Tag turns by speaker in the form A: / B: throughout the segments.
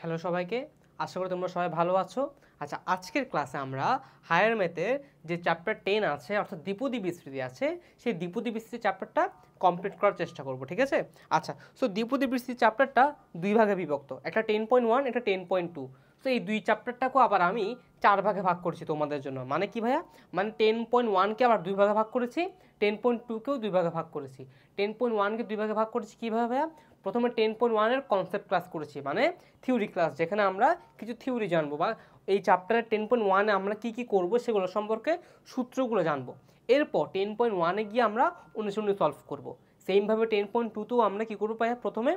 A: Hello সবাইকে, আশা করি তোমরা সবাই ভালো আছো। আচ্ছা, আজকের ক্লাসে আমরা হায়ার ম্যাথের যে চ্যাপ্টার 10 আছে অর্থাৎ দ্বিপদী বিস্তৃতি আছে, সেই দ্বিপদী বিস্তৃতি চ্যাপ্টারটা কমপ্লিট করার চেষ্টা করব, ঠিক আছে? আচ্ছা, সো দ্বিপদী বিস্তৃতি চ্যাপ্টারটা দুই ভাগে বিভক্ত, একটা 10.1, একটা 10.2। তো এই দুই চ্যাপ্টারটাকেও আবার আমি 4 ভাগে ভাগ করেছি তোমাদের জন্য। মানে কি ভাইয়া? মানে 10.1কে আবার দুই ভাগে ভাগ করেছি, 10.2কেও দুই ভাগে ভাগ করেছি। 10.1কে দুই ভাগে ভাগ করেছি কীভাবে ভাইয়া? প্রথমে 10.1-এর কনসেপ্ট ক্লাস করেছি, মানে থিওরি ক্লাস, যেখানে আমরা কিছু থিওরি জানবো বা এই চ্যাপ্টারের 10.1-এ আমরা কী কী করবো সেগুলো সম্পর্কে সূত্রগুলো জানবো। এরপর 10.1-এ গিয়ে আমরা অনুশীলনী সলভ করবো। সেমভাবে 10.2-তেও আমরা কী করবো ভাইয়া? প্রথমে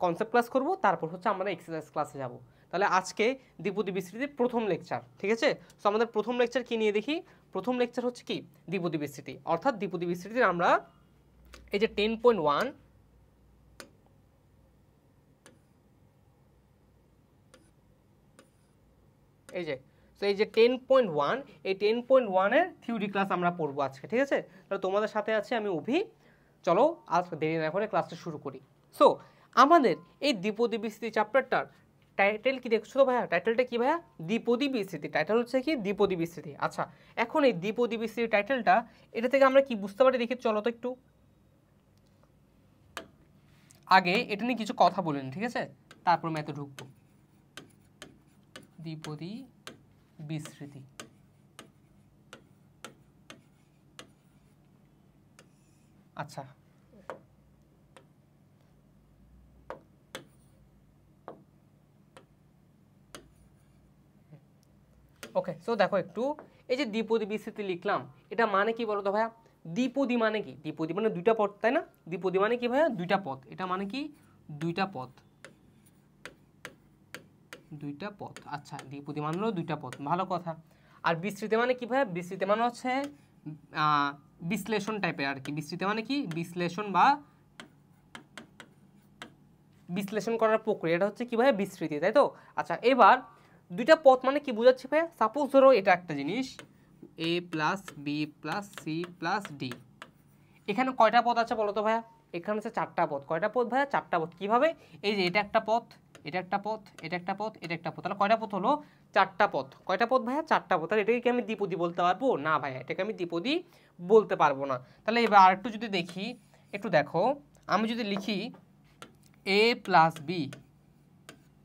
A: কনসেপ্ট ক্লাস করব, তারপর হচ্ছে আমরা এক্সারসাইজ ক্লাসে যাব। তাহলে আজকে দ্বিপদী বিস্তৃতির প্রথম লেকচার, ঠিক আছে? সো আমাদের প্রথম লেকচার কি নিয়ে দেখি। প্রথম লেকচার হচ্ছে কি? দ্বিপদী বিস্তৃতি। অর্থাৎ দ্বিপদী বিস্তৃতির আমরা এই যে 10.1, এই যে তো এই যে 10.1, এই 10.1-এর থিওরি ক্লাস আমরা পড়বো আজকে, ঠিক আছে? তাহলে তোমাদের সাথে আছে আমি অভি। চলো আজ দেরি না করে ক্লাসটা শুরু করি। সো আমাদের এই দ্বিপদী বিস্তৃতি চ্যাপ্টারটার টাইটেল কি দেখছো তো ভাইয়া? টাইটেলটা কি ভাইয়া? দ্বিপদী বিস্তৃতি। টাইটেল হচ্ছে কি? দ্বিপদী বিস্তৃতি। আচ্ছা, এখন এই দ্বিপদী বিস্তৃতি টাইটেলটা, এটা থেকে আমরা কি বুঝতে পারি দেখি, চলো তো একটু আগে এটা নিয়ে কিছু কথা বলেন, ঠিক আছে? তারপর ম্যাথে ঢুকবো। দ্বিপদী বিস্তৃতি, আচ্ছা ওকে। সো দেখো একটু, এই যে দ্বিপদী বিস্তৃতি লিখলাম, এটা মানে কি বলো তো ভাইয়া? দ্বিপদী মানে কি? দ্বিপদী মানে দুইটা পদ, তাই না? দ্বিপদী মানে কি ভাইয়া? দুইটা পদ। এটা মানে কি? দুইটা পদ, দুইটা পদ। আচ্ছা, দ্বিপদী মানে হলো দুইটা পদ, ভালো কথা। আর বিস্তৃতি মানে কি ভাইয়া? বিস্তৃতি মানে হচ্ছে বিশ্লেষণ টাইপের আর কি। বিস্তৃতি মানে কি? বিশ্লেষণ বা বিশ্লেষণ করার প্রক্রিয়া, এটা হচ্ছে কি ভাইয়া? বিস্তৃতি, তাই তো? আচ্ছা, এবার দুইটা পথ মানে কি বোঝাচ্ছি ভাইয়া? সাপোজ ধরো এটা একটা জিনিস, a plus b plus c plus d. এখানে কয়টা পথ আছে বলো তো ভাইয়া? এখানে হচ্ছে 4টা পথ। কয়টা পথ ভাইয়া? 4টা পথ। কিভাবে? এই যে এটা একটা পথ, এটা একটা পথ, এটা একটা পথ, এটা একটা পথ। তাহলে কয়টা পথ হলো? 4টা পথ। কয়টা পথ ভাইয়া? 4টা পথ। তাহলে এটাকে কি আমি দ্বিপদী বলতে পারবো? না ভাইয়া, এটাকে আমি দ্বিপদী বলতে পারবো না। তাহলে এবার আরেকটু যদি দেখি, একটু দেখো, আমি যদি লিখি a প্লাস বি,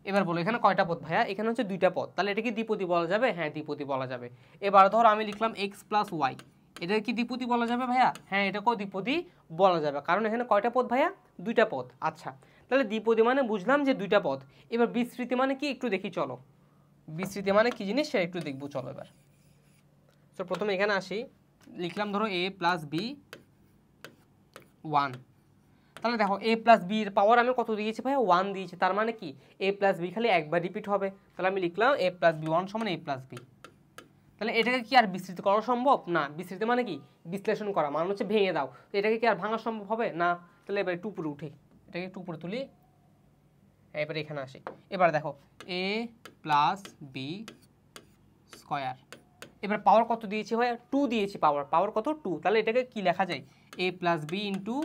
A: এবার বলো এখানে কয়টা পদ ভাইয়া? এখানে হচ্ছে দুইটা পদ। তাহলে এটা কি দ্বিপদী বলা যাবে? হ্যাঁ, দ্বিপদী বলা যাবে। এবার ধরো আমি লিখলাম এক্স প্লাস ওয়াই, এটা কি দ্বিপদী বলা যাবে ভাইয়া? হ্যাঁ, এটাকেও দ্বিপদী বলা যাবে, কারণ এখানে কয়টা পদ ভাইয়া? দুইটা পদ। আচ্ছা, তাহলে দ্বিপদী মানে বুঝলাম যে দুইটা পদ। এবার বিস্তৃতি মানে কি একটু দেখি, চলো। বিস্তৃতি মানে কি জিনিস সেটা একটু দেখবো, চলো এবার। তো প্রথমে এখানে আসি, লিখলাম ধরো a প্লাস বি 1। তাহলে দেখো a প্লাস বি এর পাওয়ার আমি কত দিয়েছি ভাইয়া? 1 দিয়েছি। তার মানে কি a প্লাস বি খালি একবার রিপিট হবে। তাহলে আমি লিখলাম a প্লাস বি 1 সমান a প্লাস বি। তাহলে এটাকে কি আর বিস্তৃত করা সম্ভব? না। বিস্তৃত মানে কি? বিশ্লেষণ করা, মানে হচ্ছে ভেঙে দাও। তো এটাকে কি আর ভাঙা সম্ভব হবে? না। তাহলে এবার একটু উপরে উঠে, এটাকে একটু উপরে তুলি, এবার এখানে আসি। এবার দেখো a প্লাস বি স্কোয়ার, এবার পাওয়ার কত দিয়েছি ভাইয়া? 2 দিয়েছি পাওয়ার। পাওয়ার কত? 2। তাহলে এটাকে কি লেখা যায়? a plus b into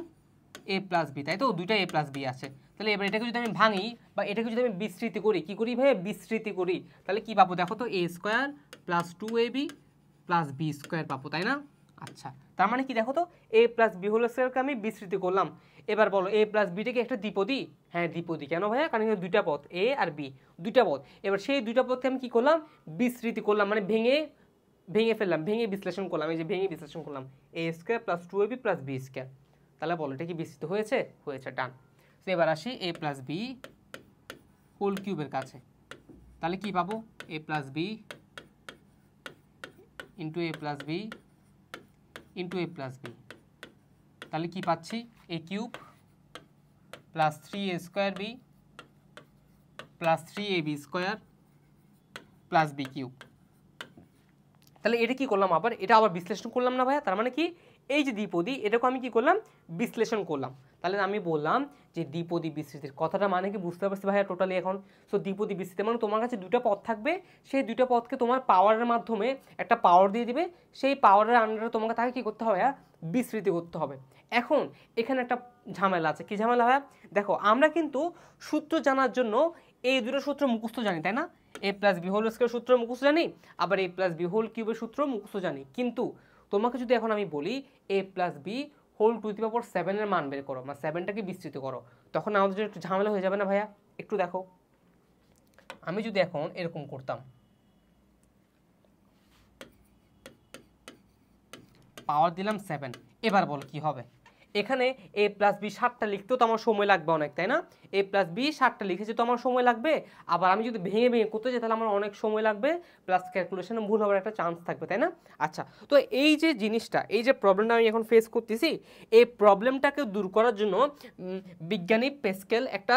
A: a plus b, তাই তো? দুইটা a প্লাস বি আছে। তাহলে এবার এটাকে যদি আমি ভাঙি বা এটাকে যদি আমি বিস্তৃতি করি, কি করি ভাইয়া? বিস্তৃতি করি। তাহলে কি পাবো দেখো তো? a square plus 2ab plus B square পাবো, তাই না? আচ্ছা, তার মানে কি দেখো তো? a প্লাস বি হোল স্কোয়ারকে আমি বিস্তৃতি করলাম। এবার বলো a প্লাস বিটা কি একটা দ্বিপদী? হ্যাঁ, দ্বিপদী। কেন ভাইয়া? কারণ এখানে দুইটা পদ, a আর b, দুইটা পদ। এবার সেই দুইটা পদকে আমি কি করলাম? বিস্তৃতি করলাম, মানে ভেঙে ফেললাম, ভেঙে বিশ্লেষণ করলাম। এই যে ভেঙে বিশ্লেষণ করলাম, a square plus 2ab plus B square. তাহলে বলো এটা কি বিস্তৃত হয়েছে? হয়েছে, ডান। তো এবার আসি a প্লাস বি হোল কিউবের কাছে। তাহলে কি পাবো? a plus b into a plus b into a plus b. তাহলে কি পাচ্ছি? a cube plus 3a square B plus 3ab square plus B cube. তাহলে এটা কি করলাম? আবার এটা আবার বিশ্লেষণ করলাম না ভাইয়া? তার মানে কি এই যে দ্বিপদী, এটাকে আমি কি করলাম? বিশ্লেষণ করলাম। তাহলে আমি বললাম যে দ্বিপদী বিস্তৃতির কথাটা মানে কি বুঝতে পারছি ভাইয়া টোটালি এখন? সো দ্বিপদী বিস্তৃতি মানে তোমার কাছে দুটো পদ থাকবে, সেই দুটো পদকে তোমার পাওয়ারের মাধ্যমে একটা পাওয়ার দিয়ে দিবে, সেই পাওয়ারের আন্ডারে তোমাকে তাকে কী করতে হবে? বিস্তৃতি করতে হবে। এখন এখানে একটা ঝামেলা আছে। কি ঝামেলা ভাইয়া? দেখো, আমরা কিন্তু সূত্র জানার জন্য এই দুটো সূত্র মুখস্থ জানি, তাই না? এ প্লাস বি হোল স্কয়ার সূত্র মুখস্থ জানি, আবার এ প্লাস বি হোল কিউবের সূত্র মুখস্থ জানি। কিন্তু তোমাকে যদি এখন আমি বলি A plus B whole to the power 7 এর মান বের করো, মানে 7টাকে বিস্তৃত করো, তখন আমাদের জন্য একটু ঝামেলা হয়ে যাবে না ভাইয়া? একটু দেখো, আমি যদি এখন এরকম করতাম, পাওয়ার দিলাম 7, এবার বল কি হবে? এখানে এ প্লাস বি 7টা লিখতেও তো আমার সময় লাগবে অনেক, তাই না? এ প্লাস বি 7টা লিখেছে তো আমার সময় লাগবে, আবার আমি যদি ভেঙে ভেঙে করতে যাই তাহলে আমার অনেক সময় লাগবে, প্লাস ক্যালকুলেশনে ভুল হওয়ার একটা চান্স থাকবে, তাই না? আচ্ছা, তো এই যে জিনিসটা, এই যে প্রবলেমটা আমি এখন ফেস করতেছি, এই প্রবলেমটাকে দূর করার জন্য বিজ্ঞানী প্যাসকেল একটা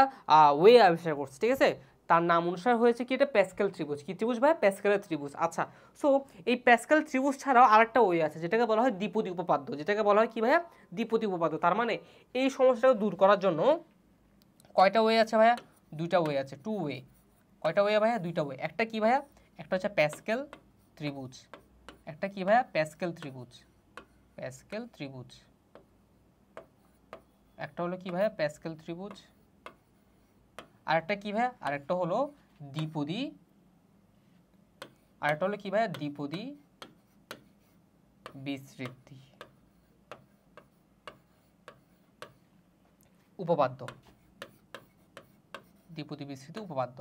A: ওয়ে আবিষ্কার করছে, ঠিক আছে? তার নাম অনুসারে হয়েছে কি, এটা প্যাসকেল ত্রিভুজ। কি ত্রিভুজ ভাই? প্যাসকেলের ত্রিভুজ। আচ্ছা, সো এই প্যাসকেল ত্রিভুজ ছাড়াও আরেকটা ওয়ে আছে যেটাকে বলা হয় দ্বিপদী উপপাদ্য, যেটাকে বলা হয় কি ভাইয়া? দ্বিপদী উপপাদ্য। তার মানে এই সমস্যাটাকে দূর করার জন্য কয়টা ওয়ে আছে ভাইয়া? দুইটা ওয়ে আছে, টু ওয়ে। কয়টা ওয়ে ভাইয়া? দুইটা ওয়ে। একটা কি ভাইয়া? একটা হচ্ছে প্যাসকেল ত্রিভুজ, একটা কি ভাইয়া? প্যাসকেল ত্রিভুজ, প্যাসকেল ত্রিভুজ। একটা হলো কি ভাইয়া? প্যাসকেল ত্রিভুজ। আরেকটা কি ভাইয়া? আরেকটা হলো দ্বিপদী, আরেকটা হলো কি ভাইয়া? দ্বিপদী বিস্তৃতি উপপাদ্য, দ্বিপদী বিস্তৃতি উপপাদ্য।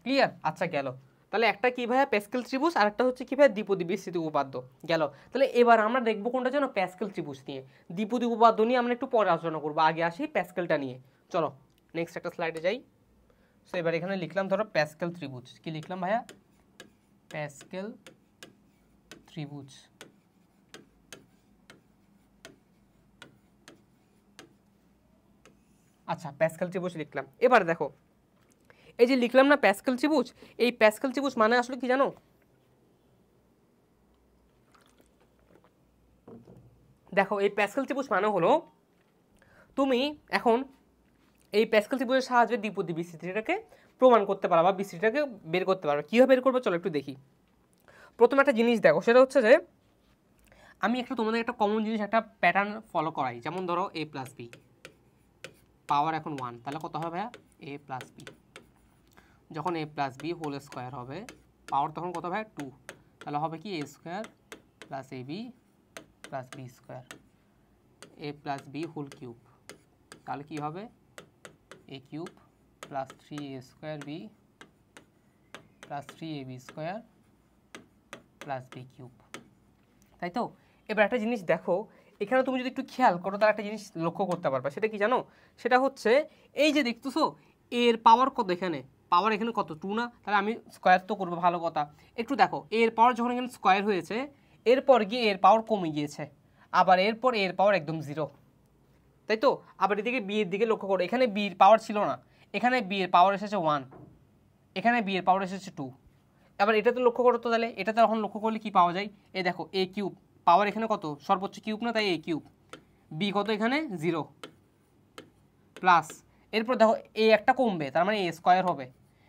A: ক্লিয়ার? আচ্ছা, গেল। তাহলে একটা কি ভাইয়া? প্যাসকেল ত্রিভুজ, আর একটা হচ্ছে কি ভাইয়া? দ্বিপদী বিস্তৃতি উপপাদ্য। গেল। তাহলে এবার আমরা দেখবো কোনটা যেন? প্যাসকেল ত্রিভুজ নিয়ে। দ্বিপদী উপপাদ্য নিয়ে আমরা একটু পরে আলোচনা করবো, আগে আসি প্যাসকেলটা নিয়ে। চলো নেক্সট একটা স্লাইডে যাই। সো এবার এখানে লিখলাম ধরো প্যাসকেল ত্রিভুজ। কি লিখলাম ভাইয়া? প্যাসকেল ত্রিভুজ। আচ্ছা, প্যাসকেল ত্রিভুজ লিখলাম। এবার দেখো, এই যে লিখলাম না প্যাসকেল ত্রিভুজ, এই প্যাসকেল ত্রিভুজ মানে আসলে কি জানো? দেখো, এই প্যাসকেল ত্রিভুজ মানে হলো তুমি এখন এই প্যাসকেল ত্রিভুজের সাহায্যে দ্বিপদী বিস্তৃতিটাকে প্রমাণ করতে পারো বা বিস্তৃতিটাকে বের করতে পারো। কীভাবে বের করবে চলো একটু দেখি। প্রথমে একটা জিনিস দেখো, সেটা হচ্ছে যে আমি একটা তোমাদের একটা কমন জিনিস, একটা প্যাটার্ন ফলো করাই। যেমন ধরো এ প্লাস বি পাওয়ার এখন 1, তাহলে কত হবে ভাইয়া? A plus B. যখন A plus B whole square হবে পাওয়ার তখন কত ভাইয়া? 2, তাহলে হবে কি? A square plus A B plus B square, A plus B whole cube, তাহলে কি হবে? A cube plus 3a square B plus 3ab square plus B cube, তাই তো? এবার একটা জিনিস দেখো, এখানে তুমি যদি একটু খেয়াল করো তার একটা জিনিস লক্ষ্য করতে পারবা। সেটা কি জানো? সেটা হচ্ছে এই যে দেখতেছো এর পাওয়ার কত, এখানে পাওয়ার এখানে কত? 2 না? তাহলে আমি স্কোয়ার তো করবো, ভালো কথা। একটু দেখো, এর পাওয়ার যখন এখানে স্কোয়ার হয়েছে, এরপর গিয়ে এর পাওয়ার কমে গিয়েছে, আবার এরপর এর পাওয়ার একদম 0, তাই তো? আবার এদিকে বি এর দিকে লক্ষ্য করো, এখানে বি এর পাওয়ার ছিল না, এখানে বি এর পাওয়ার এসেছে 1, এখানে বি এর পাওয়ার এসেছে 2। আবার এটাতে লক্ষ্য করো তো, তাহলে এটাতে এখন লক্ষ্য করলে কি পাওয়া যায়? এই দেখো, এ কিউব পাওয়ার এখানে কত? সর্বোচ্চ কিউব না, তাই এ কিউব। বি কত? এখানে 0 প্লাস, এরপর দেখো এ একটা কমবে তার মানে এ স্কোয়ার হবে,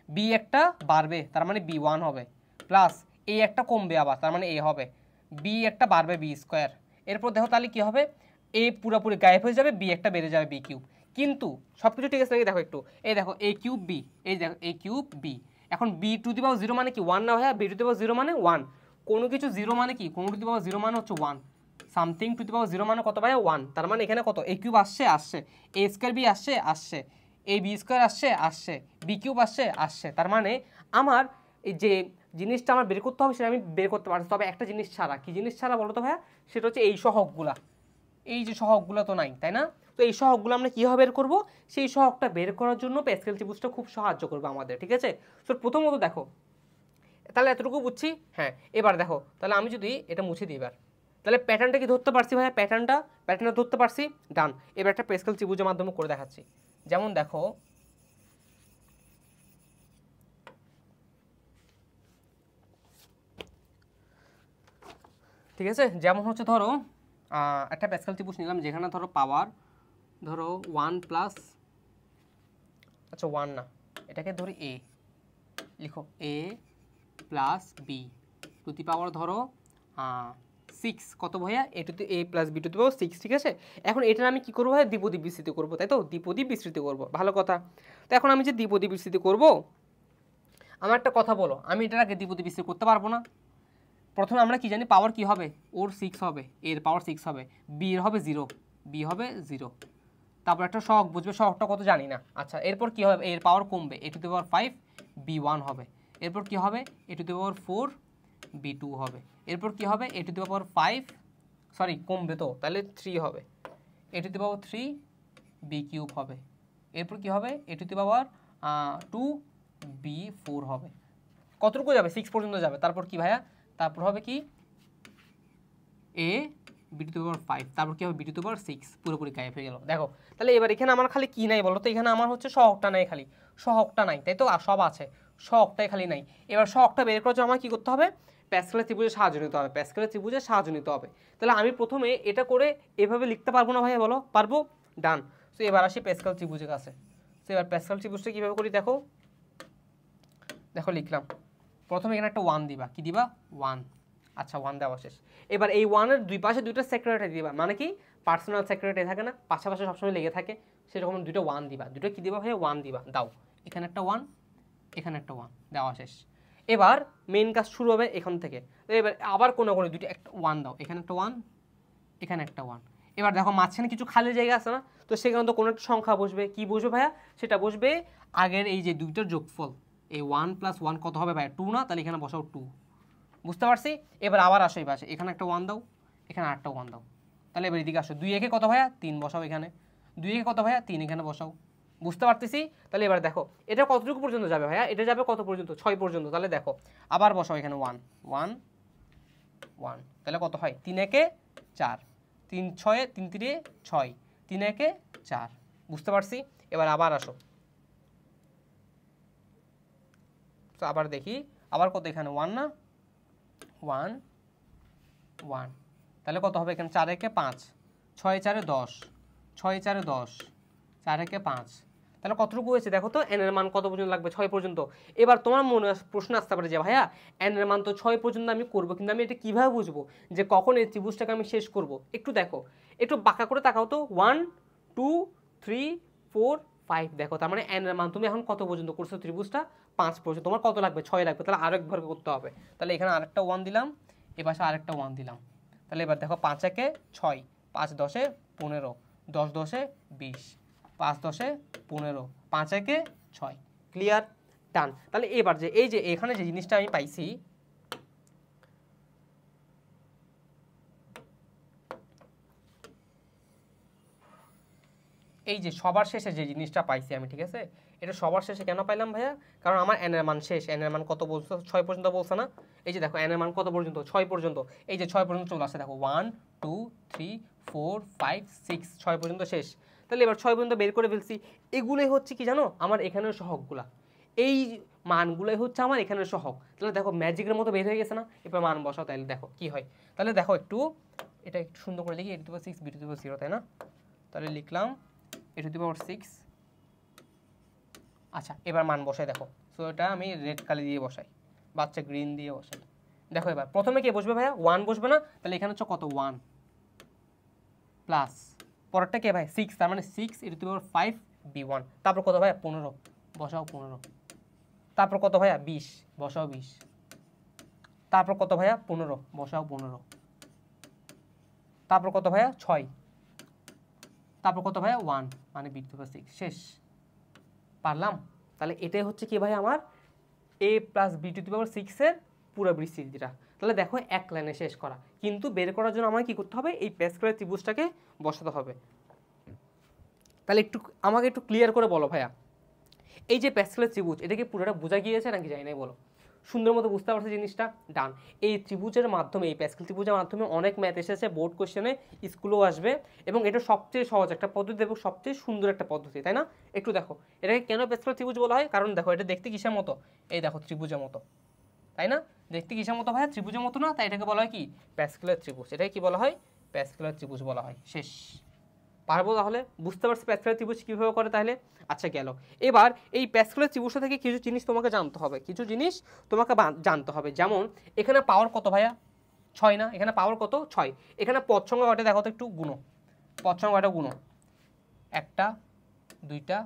A: বি একটা বাড়বে তার মানে বি 1 হবে, প্লাস এ একটা কমবে আবার তার মানে এ হবে, বি একটা বাড়বে বি স্কোয়ার। এরপর দেখো তাহলে কি হবে? এ পুরোপুরি গায়েব হয়ে যাবে, বি একটা বেড়ে যাবে বি কিউব। কিন্তু সব কিছু ঠিক আছে নাকি? দেখো একটু, এই দেখো এ কিউব বি, এই দেখো এ কিউব বি। এখন বি টু দি পাওয়ার 0 মানে কি? 1 না ভাইয়া? বি টু দি পাওয়ার 0 মানে 1। কোনো কিছু 0 মানে কি? কোনো টু দি পাওয়ার 0 মানে হচ্ছে 1। সামথিং টু দি পাওয়ার 0 মানে কত ভাইয়া? 1। তার মানে এখানে কত? এ কিউব আসছে, আসছে, এ স্কোয়ার বি আসছে, আসছে, এ বি স্কোয়ার আসছে, আসছে, বি কিউব আসছে, আসছে। তার মানে আমার এই যে জিনিসটা আমার বের করতে হবে সেটা আমি বের করতে পারছি, তবে একটা জিনিস ছাড়া। কি জিনিস ছাড়া বলো তো ভাইয়া? সেটা হচ্ছে এই সহগগুলা। এই যে সহগগুলো তো নাই, তাই না? তো এই সহগগুলো আমরা কীভাবে বের করবো? সেই সহগটা বের করার জন্য প্যাসকেল ত্রিভুজটা খুব সাহায্য করবে আমাদের, ঠিক আছে? তো প্রথমত দেখো, তাহলে এতটুকু বুঝছি। হ্যাঁ, এবার দেখো, তাহলে আমি যদি এটা মুছে দিই এবার, তাহলে প্যাটার্নটা কি ধরতে পারছি ভাইয়া? প্যাটার্নটা ধরতে পারছি, ডান। এবার একটা প্যাসকেল ত্রিভুজের মাধ্যমে করে দেখাচ্ছি। যেমন দেখো, ঠিক আছে, যেমন হচ্ছে ধরো একটা প্যাসকেল ত্রিভুজ নিলাম যেখানে ধরো পাওয়ার ধরো 1 প্লাস, আচ্ছা 1 না, এটাকে ধরি এ, লিখো A plus B to the power ধরো 6 কত ভাইয়া a to a plus b to the power 6 ঠিক আছে। এখন এটার আমি কি করবো ভাইয়া দ্বিপদী বিস্তৃতি করবো, তাই তো দ্বিপদী বিস্তৃতি করবো, ভালো কথা। তো এখন আমি যে দ্বিপদী বিস্তৃতি করব, আমার একটা কথা বলো, আমি এটার আগে দ্বিপদী বিস্তৃতি করতে পারবো না? প্রথমে আমরা কি জানি পাওয়ার কি হবে, ওর 6 হবে, এর পাওয়ার 6 হবে, b এর হবে 0, b হবে 0। তারপর একটা সহগ বুঝবে, সহগটা কত জানি না। আচ্ছা এরপর কি হবে, এর পাওয়ার কমবে, a to the power 5 b1 হবে। এরপর কি হবে, a to the power 4 b2 হবে। এরপর কি হবে, a to the power 5 sorry কমবে তো তাহলে 3 হবে, a to the power 3 b3 হবে। এরপর কি হবে, a to the power 2 b4 হবে। কতটুকু যাবে, 6 পর্যন্ত যাবে। তারপর কি ভাইয়া, তারপর হবে কি a b to the power 5, তারপর কি হবে b টু দি পাওয়ার 6, পুরোপুরি গায়েব হয়ে গেল। দেখো তাহলে এবার এখানে আমার খালি কি নাই বলো তো, এখানে আমার হচ্ছে সহগটা নাই, খালি সহগটা নাই, তাই তো, আর সব আছে, সহগটাই খালি নাই। এবার সহগটা বের করার জন্য আমার কি করতে হবে, প্যাসকেলের ত্রিভুজের সাহায্য নিতে হবে, প্যাসকেলের ত্রিভুজের সাহায্য নিতে হবে। তাহলে আমি প্রথমে এটা করে এভাবে লিখতে পারবো না ভাইয়া, বলো পারবো, ডান। তো এবার আসি প্যাসকেল ত্রিভুজের কাছে। তো এবার প্যাসকেল ত্রিভুজটা কীভাবে করি দেখো, দেখো লিখলাম, প্রথমে এখানে একটা 1 দিবা, কি দিবা 1, আচ্ছা 1 দেওয়া শেষ। এবার এই 1-এর দুই পাশে দুইটা সেক্রেটারি দিবা, মানে কি পার্সোনাল সেক্রেটারি থাকে না, পাশাপাশি সবসময় লেগে থাকে, সেরকম দুটো 1 দিবা, দুটো কি দিবা ভাই 1 দিবা, দাও এখানে একটা 1, এখানে একটা 1 দেওয়া শেষ। এবার মেইন কাজ শুরু হবে এখান থেকে। এবার আবার কোনো দুইটা একটা 1 দাও, এখানে একটা 1, এখানে একটা 1। এবার দেখো মাঝখানে কিছু খালি জায়গা আছে না, তো সেখানে তো কোনো একটা সংখ্যা বসবে, কি বসবে ভাইয়া, সেটা বসবে আগের এই যে দুইটার যোগফল, এই 1 + 1 কত হবে ভাইয়া 2 না, তাহলে এখানে বসাও 2, বুঝতে পারছি। এবার আবার আসো এই পাশে, এখানে একটা 1 দাও, এখানে আরেকটা 1 দাও, তাহলে এবার এদিকে আসো, 2 একে কত ভাইয়া 3 বসাও, এখানে 2 একে কত ভাইয়া 3 এখানে বসাও, বুঝতে পারতেছি। তাহলে এবার দেখো এটা কতটুকু পর্যন্ত যাবে ভাইয়া, এটা যাবে কত পর্যন্ত 6 পর্যন্ত, তাহলে দেখো আবার বসাও এখানে 1 1 1, তাহলে কত হয় 3 একে 4, 3 6 3 3 6, 3 একে 4, বুঝতে পারছি। এবার আবার আসো, তো আবার দেখি আবার কত, এখানে 1 না 1 1, তাহলে কত হবে এখানে 4 একে 5, 6 4 10, 6 4 10, 4 একে 5, তাহলে কতটুকু হয়েছে দেখো তো, n এর মান কত পর্যন্ত লাগবে 6 পর্যন্ত। এবার তোমার মনে প্রশ্ন আসতে পারে যে ভাইয়া n এর মান তো 6 পর্যন্ত আমি করব, কিন্তু আমি এটা কিভাবে বুঝবো যে কখন এই ত্রিভুজটাকে আমি শেষ করব, একটু দেখো, একটু বাঁকা করে তাকাও তো, 1 2 3 4 5, দেখো তার মানে n এর মান তুমি এখন কত পর্যন্ত করছো ত্রিভুজটা 5 পর্যন্ত, তোমার কত লাগবে 6 লাগবে, তাহলে আরেকবার করতে হবে। তাহলে এখানে আরেকটা 1 দিলাম, এ পাশে আরেকটা 1 দিলাম, তাহলে এবার দেখো 5 একে 6, 5 10 15, 10 10 20, 5 10 15, 5 একে 6, ক্লিয়ার, ডান। তাহলে এবার যে এই যে এখানে যে জিনিসটা আমি পাইছি, এই যে সবার শেষে যে জিনিসটা পাইছি আমি, ঠিক আছে, এটা সবার শেষে কেন পাইলাম ভাইয়া, কারণ আমার n এর মান শেষ, n এর মান কত বলছো 6 পর্যন্ত বলছো না, এই যে দেখো n এর মান কত পর্যন্ত 6 পর্যন্ত, এই যে 6 পর্যন্ত চলে আসে, দেখো 1 2 3 4 5 6, 6 পর্যন্ত শেষ। তাহলে এবার 6 পর্যন্ত বের করে ফেলছি, এগুলোই হচ্ছে কি জানো আমার এখানের সহগগুলা, এই মানগুলোই হচ্ছে আমার এখানের সহগ। তাহলে দেখো ম্যাজিকের মতো বের হয়ে গেছে না, এবার মান বসাও, তাহলে দেখো কি হয়। তাহলে দেখো একটু এটা একটু সুন্দর করে লিখি, a to the power 6 b to the power 0, তাই না, তাহলে লিখলাম a টু দি পাওয়ার 6। আচ্ছা এবার মান বসাই দেখো, সো এটা আমি রেড কালি দিয়ে বসাই, বাচ্চা গ্রিন দিয়ে বসাই। দেখো এবার প্রথমে কে বসবে ভাইয়া 1 বসবে না, তাহলে এখানে হচ্ছে কত 1 প্লাস পরেরটা কে ভাই 6, তার মানে 6 এর টু দি পাওয়ার 5 b1, তারপর কত ভাইয়া 15 বসাও 15, তারপর কত ভাইয়া 20 বসাও 20, তারপর কত ভাইয়া 15 বসাও 15, তারপর কত ভাইয়া 6, তারপর কত ভাইয়া 1, মানে b টু দি পাওয়ার 6, শেষ, পারলাম। তাহলে এটাই হচ্ছে কি ভাই আমার a plus b to the power 6 এর পুরো বিস্তৃতিটা। তাহলে দেখো এক লাইনে শেষ করা, কিন্তু বের করার জন্য আমাকে কি করতে হবে, এই প্যাসকেলের ত্রিভুজটাকে বসাতে হবে। তাহলে একটু আমাকে একটু ক্লিয়ার করে বলো ভাইয়া, এই যে প্যাসকেলের ত্রিভুজ এটা কি পুরোটা বোঝা গিয়েছে নাকি যাই নাই বলো, সুন্দর মতো বুঝতে পারছে জিনিসটা, ডান। এই ত্রিভুজের মাধ্যমে, এই প্যাসকেল ত্রিভুজের মাধ্যমে অনেক ম্যাথ এসেছে, বোর্ড কোশ্চেনে, স্কুলেও আসবে, এবং এটা সবচেয়ে সহজ একটা পদ্ধতি এবং সবচেয়ে সুন্দর একটা পদ্ধতি, তাই না। একটু দেখো এটাকে কেন প্যাসকেল ত্রিভুজ বলা হয়, কারণ দেখো এটা দেখতে কিসের মতো, এই দেখো ত্রিভুজের মতো, তাই না, দেখতে কিসের মতো ভাইয়া ত্রিভুজের মতো না, তাই এটাকে বলা হয় কি প্যাসকেলের ত্রিভুজ, এটাকে কি বলা হয় প্যাসকেলের ত্রিভুজ বলা হয়, শেষ। পারবো তাহলে, বুঝতে পারছি প্যাসকেলের ত্রিভুজ কীভাবে করে তাহলে। আচ্ছা গেল, এবার এই প্যাসকেলের ত্রিভুজটা থেকে কিছু জিনিস তোমাকে জানতে হবে, কিছু জিনিস তোমাকে জানতে হবে, যেমন এখানে পাওয়ার কত ভাইয়া 6 না, এখানে পাওয়ার কত 6, এখানে পদ সংখ্যা কয়টা দেখো তো একটু গুণ, পদ সংখ্যা কয়টা গুণ, 1টা 2টা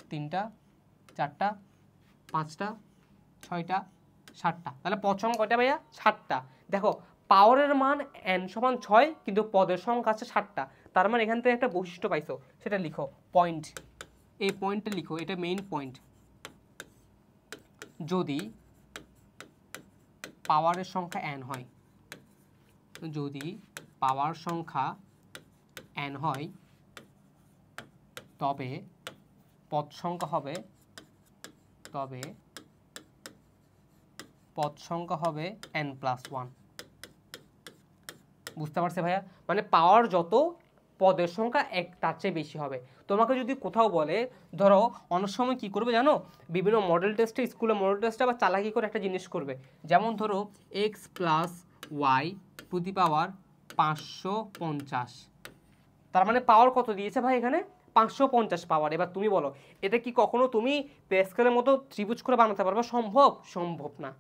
A: 3টা 4টা 5টা 6টা 7টা, তাহলে পদ সংখ্যা কয়টা ভাইয়া 7টা। দেখো পাওয়ারের মান n সমান 6 কিন্তু পদের সংখ্যা আছে 7টা, তার মানে এখান থেকে একটা বৈশিষ্ট্য পাইছো, সেটা লিখো পয়েন্ট, এই পয়েন্টটা লিখো, এটা মেইন পয়েন্ট। যদি পাওয়ারের সংখ্যা n হয়, যদি পাওয়ার সংখ্যা n হয় তবে পদ সংখ্যা হবে, তবে পদ সংখ্যা হবে n+1। বুঝতে পারছে ভাইয়া? মানে পাওয়ার যত পদের সংখ্যা এক তার চেয়ে বেশি হবে। তোমাকে যদি কোথাও বলে, ধরো অনেক সময় কি করবে জানো, বিভিন্ন মডেল টেস্টে, স্কুলে মডেল টেস্টে আবার চালাকি করে একটা জিনিস করবে, যেমন ধরো x + y টু দি পাওয়ার 550, তার মানে পাওয়ার কত দিয়েছে ভাই এখানে 550 পাওয়ার। এবার তুমি বলো এটা কি কখনো তুমি প্যাসকেলের মতো ত্রিভুজ করে বানাতে পারবে? সম্ভব? সম্ভব না।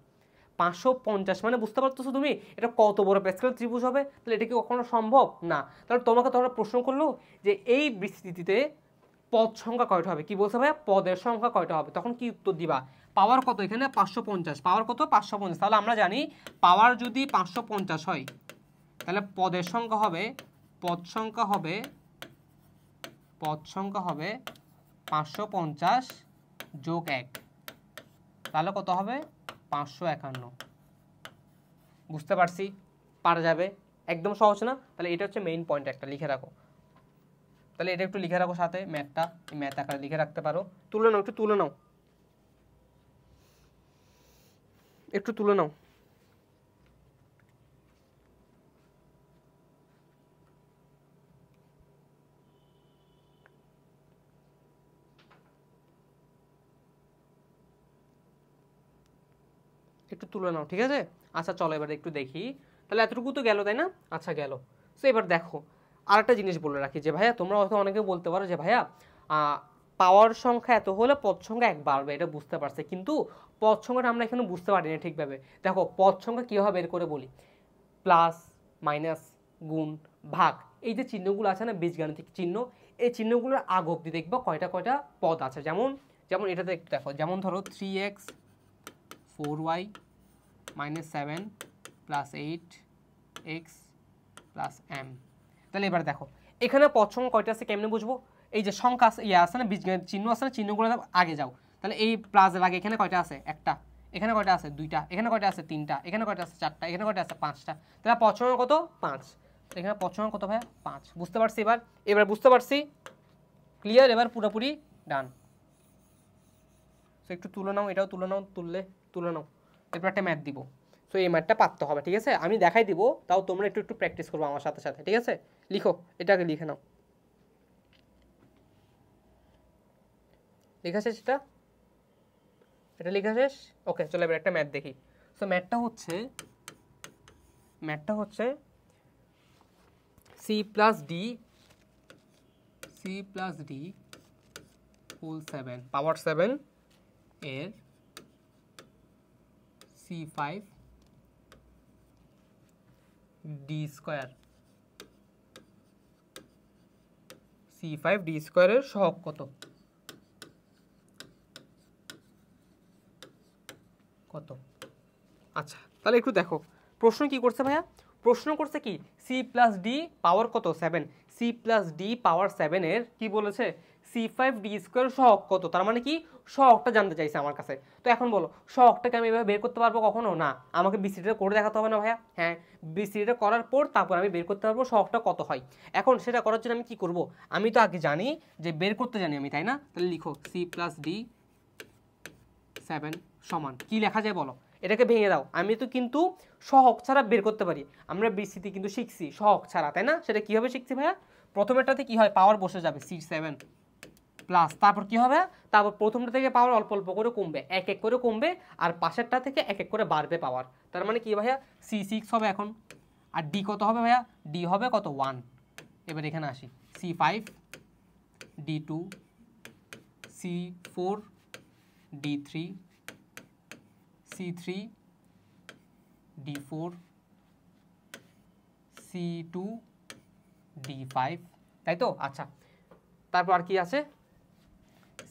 A: 550 মানে বুঝতে পারতেছো তুমি এটা কত বড় প্যাসকেল ত্রিভুজ হবে, তাহলে এটা কি কখনো সম্ভব না। তাহলে তোমাকে তোমরা প্রশ্ন করলো যে এই বিস্তৃতিতে পদ সংখ্যা কয়টা হবে, কি বলছে ভাইয়া পদের সংখ্যা কয়টা হবে, তখন কি উত্তর দিবা? পাওয়ার কত এখানে 550, পাওয়ার কত 550, তাহলে আমরা জানি পাওয়ার যদি 550 হয় তাহলে পদের সংখ্যা হবে, পদ সংখ্যা হবে, পদ সংখ্যা হবে 550 যোগ 1, তাহলে কত হবে 551। বুঝতে পারছি? পারা যাবে, একদম সহজ না? তাহলে এটা হচ্ছে মেইন পয়েন্ট, একটা লিখে রাখো। তাহলে এটা একটু লিখে রাখো সাথে, ম্যাথটা ম্যাথ আকারে লিখে রাখতে পারো। তুলে নাও, একটু তুলে নাও, একটু তুলে নাও। একটু তুলে নাও, ঠিক আছে? আচ্ছা চলো এবার একটু দেখি, তাহলে এতটুকু তো গেল তাই না? আচ্ছা গেল। সো এবার দেখো আর একটা জিনিস বলে রাখি যে ভাইয়া তোমরা হয়তো অনেকে বলতে পারো যে ভাইয়া পাওয়ার সংখ্যা এত হলে পদ সংখ্যা 1 বাড়বে, এটা বুঝতে পারছে, কিন্তু পদ সংখ্যাটা আমরা এখানে বুঝতে পারি না ঠিকভাবে। দেখো পদ সংখ্যা কীভাবে বের করে বলি, প্লাস মাইনাস গুণ ভাগ, এই যে চিহ্নগুলো আছে না বীজগাণিতিক চিহ্ন, এই চিহ্নগুলোর আগ অবধি দেখবো কয়টা কয়টা পদ আছে। যেমন যেমন এটাতে একটু দেখো, যেমন ধরো 3x 4y - 7 + 8x + m। তাহলে এবার দেখো এখানে পদ সংখ্যা কয়টা আছে কেমনে বুঝবো? এই যে সংখ্যা আছে না বীজগণিত চিহ্ন আছে না, চিহ্নগুলো আগে যাও, তাহলে এই প্লাসের আগে এখানে কয়টা আছে? একটা, এখানে কয়টা আছে? দুইটা, এখানে কয়টা আছে? তিনটা, এখানে কয়টা আছে? চারটা, এখানে কয়টা আছে? পাঁচটা। তাহলে পদ সংখ্যা কত? 5। এখানে পদ সংখ্যা কত ভাইয়া? 5। বুঝতে পারছি? এবার এবার বুঝতে পারছি, ক্লিয়ার? এবার পুরোপুরি ডান। সো একটু তুলে নাও, এটাও তুলে নাও, তুলে নাও। এরপর একটা ম্যাথ দিব, সো এই ম্যাথটা পারতে হবে, ঠিক আছে? আমি দেখাই দিব, তাও তোমরা একটু একটু প্র্যাকটিস করবো আমার সাথে সাথে, ঠিক আছে? লিখো, এটাকে লিখে নাও। লেখা শেষ? এটা লেখা শেষ? ওকে, চলো এবার একটা ম্যাথ দেখি। সো ম্যাথটা হচ্ছে c+d হোল 7 পাওয়ার 7 এর c5d² এর সহগ কত? কত? আচ্ছা তাহলে একটু দেখো প্রশ্ন কি করছে ভাইয়া, প্রশ্ন করছে কি c+d পাওয়ার কত 7, c+d পাওয়ার 7 এর কি বলেছে c5d² সহগ কত, তার মানে কি সহগটা জানতে চাইছে আমার কাছে। তো এখন বলো সহগটাকে আমি এভাবে বের করতে পারবো কখনো? না, আমাকে বিসিডিটা করে দেখাতে হবে না ভাইয়া? হ্যাঁ, বিসিডিটা করার পর তারপর আমি বের করতে পারবো সহগটা কত হয়। এখন সেটা করার জন্য আমি কি করব, আমি তো আগে জানি যে বের করতে জানি আমি, তাই না? তাহলে লিখো c+d7 সমান কি লেখা যায় বলো, এটাকে ভেঙে দাও। আমি তো কিন্তু সহগ ছাড়া বের করতে পারি, আমরা বিসিতে কিন্তু শিখছি সহগ ছাড়া, তাই না? সেটা কিভাবে শিখছি ভাইয়া? প্রথমেরটাতে কি হয় পাওয়ার বসে যাবে c7 প্লাস, তারপর কি হবে, তারপর প্রথমটা থেকে পাওয়ার অল্প অল্প করে কমবে, এক এক করে কমবে, আর পাশেরটা থেকে এক এক করে বাড়বে পাওয়ার। তার মানে কি ভাইয়া c6 হবে এখন, আর d কত হবে ভাইয়া? d হবে কত 1। এবার এখানে আসি c5 d2 c4 d3 c3 d4 C2D5, তাই তো? আচ্ছা, তারপর আর কি আছে?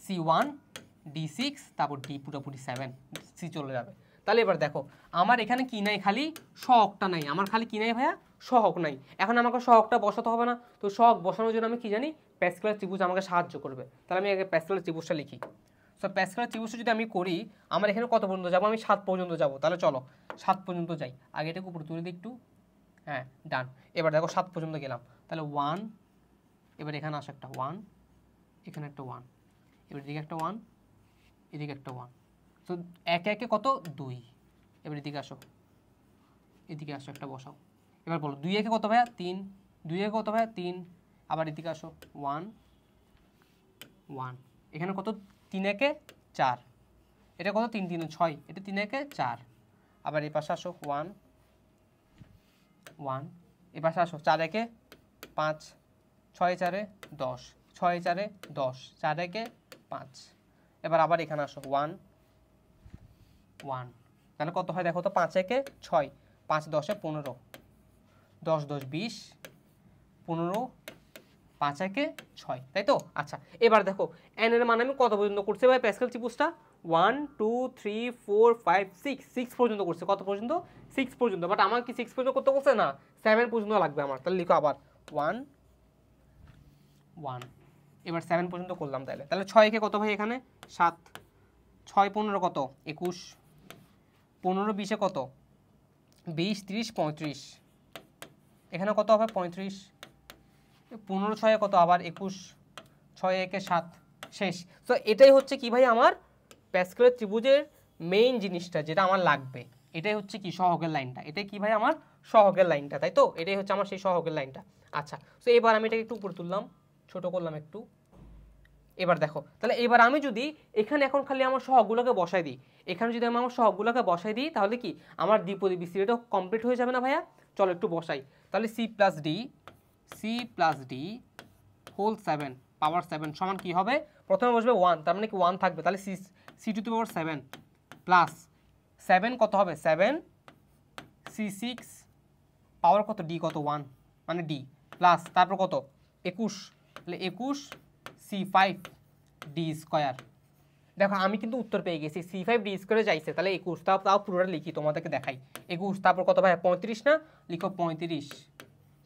A: C1D6, তারপর D পুরোপুরি 7, C চলে যাবে। তাহলে এবার দেখো আমার এখানে কি নাই, খালি সহগটা নাই। আমার খালি কি নাই ভাইয়া? সহগ নাই। এখন আমাকে সহগটা বসাতে হবে না, তো সহগ বসানোর জন্য আমি কি জানি? প্যাসকেলের ত্রিভুজ আমাকে সাহায্য করবে। তাহলে আমি আগে প্যাসকেলের ত্রিভুজটা লিখি। সো প্যাসকেলের ত্রিভুজটা যদি আমি করি, আমার এখানে কত পর্যন্ত যাবো? আমি 7 পর্যন্ত যাবো। তাহলে চলো 7 পর্যন্ত যাই। আগে এটাকে উপরে তুলে দিই একটু, হ্যাঁ ডান। এবার দেখো 7 পর্যন্ত গেলাম। তাহলে 1, এবার এখানে আসো একটা 1, এখানে একটা 1, এবার এদিকে একটা 1, এদিকে একটা 1। তো একে একে কত? 2। এবার এদিকে আসো, এদিকে আসো, একটা বসাও। এবার বলো 2 একে কত ভাইয়া? 3। 2 একে কত ভাইয়া? 3। আবার এদিকে আসো 1 1। এখানে কত? 3 একে 4। এটা কত? 3 3 6। এটা 3 একে 4। আবার এই পাশে আসো 1 1। এই পাশে আসো 4 একে 5, 6 4 10, 6 4 10, 4 একে 5। এবার আবার এখানে আসো 1 1। তাহলে কত হয় দেখো তো? 5 একে 6, 5 10 15, 10 10 20, 15, 5 একে 6, তাই তো? আচ্ছা, এবার দেখো n এর মান আমি কত পর্যন্ত করছি ভাই প্যাসকেল ত্রিভুজটা? 1 2 3 4 5 6, 6 পর্যন্ত করছে। কত পর্যন্ত? 6 পর্যন্ত। বাট আমার কি 6 পর্যন্ত করতে বলছে না, 7 পর্যন্ত লাগবে আমার। তাহলে লিখো আবার 1 1। এবার 7 পর্যন্ত করলাম। তাহলে 6 কে কত ভাই? এখানে 7, 6 15 কত? 21, 15 20 কত? 20 30 35। এখানে কত হবে? 35। 15 6 কত? আবার 21, 6 একে 7, শেষ। তো এটাই হচ্ছে কি ভাই আমার প্যাসকেলের ত্রিভুজের মেইন জিনিসটা, যেটা আমার লাগবে। এটাই হচ্ছে কি? সহগের লাইনটা। এটাই কি ভাই? আমার সহগের লাইনটা, তাই তো? এটাই হচ্ছে আমার সেই সহগের লাইনটা। আচ্ছা, তো এবার আমি এটাকে একটু উপরে তুললাম, ছোট করলাম একটু। এবার দেখো, তাহলে এবার আমি যদি এখানে এখন খালি আমার সহগগুলোকে বসাই দিই, এখানে যদি আমি আমার সহগগুলোকে বসাই দিই, তাহলে কি আমার দ্বিপদী বিস্তৃত কমপ্লিট হয়ে যাবে না ভাইয়া? চলো একটু বসাই। তাহলে C+D হোল 7 পাওয়ার 7 সমান কি হবে? প্রথমে বসবে 1, তার মানে কি 1 থাকবে। তাহলে C2⁻7 প্লাস 7 কত হবে? 7 C6 পাওয়ার কত? D কত? 1, মানে D প্লাস তারপর কত? 21, তাহলে 21 C5D স্কোয়ার। দেখো আমি কিন্তু উত্তর পেয়ে গেছি, C5D স্কোয়ারে যাইছে। তাহলে 21, তাও পুরোটা লিখি, তোমাদেরকে দেখাই। 21 তারপর কত ভাই? 35 না? লিখো 35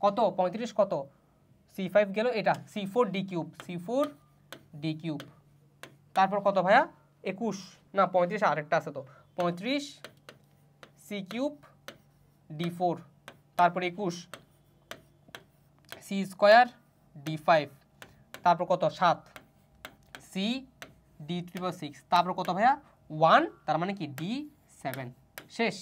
A: কত? 35 কত? C5 গেল, এটা C4D3, C4D3। তারপর কত ভাইয়া? 21 না 35, আরেকটা আছে তো 35 C3D4, তারপর 21 C²D5, তারপর কত? 7 CD6, তারপর কত ভাইয়া? 1, তার মানে কি D7, শেষ।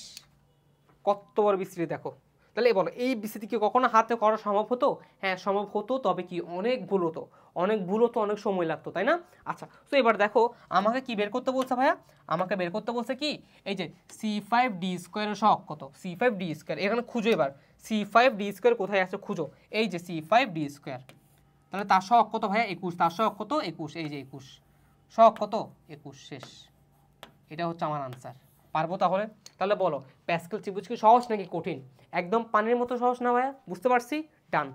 A: কত বড় বিস্তৃতি দেখো। তাহলে বলো এই বিস্তৃতি কি কখনো হাতে করা সম্ভব হতো? হ্যাঁ সম্ভব হতো, তবে কি অনেক ভুল হতো, অনেক সময় লাগতো, তাই না? আচ্ছা, তো এবার দেখো আমাকে কি বের করতে বলছে ভাইয়া? আমাকে বের করতে বলছে কি? এই যে C5D স্কোয়ারের সহগ কত? C5D স্কোয়ার, এখানে খুঁজো। এবার C5D স্কোয়ার কোথায় আছে খুঁজো। এই যে C5D স্কোয়ার, তাহলে তার সহগ কত ভাইয়া? 21। তার সহগ কত? 21। এই যে 21, সহগ কত? 21, শেষ। এটা হচ্ছে আমার আনসার। পারবো তাহলে? তাহলে বলো প্যাসকেল ত্রিভুজ কি সহজ নাকি কঠিন? একদম পানির মতো সহজ না ভাইয়া? বুঝতে পারছি, ডান।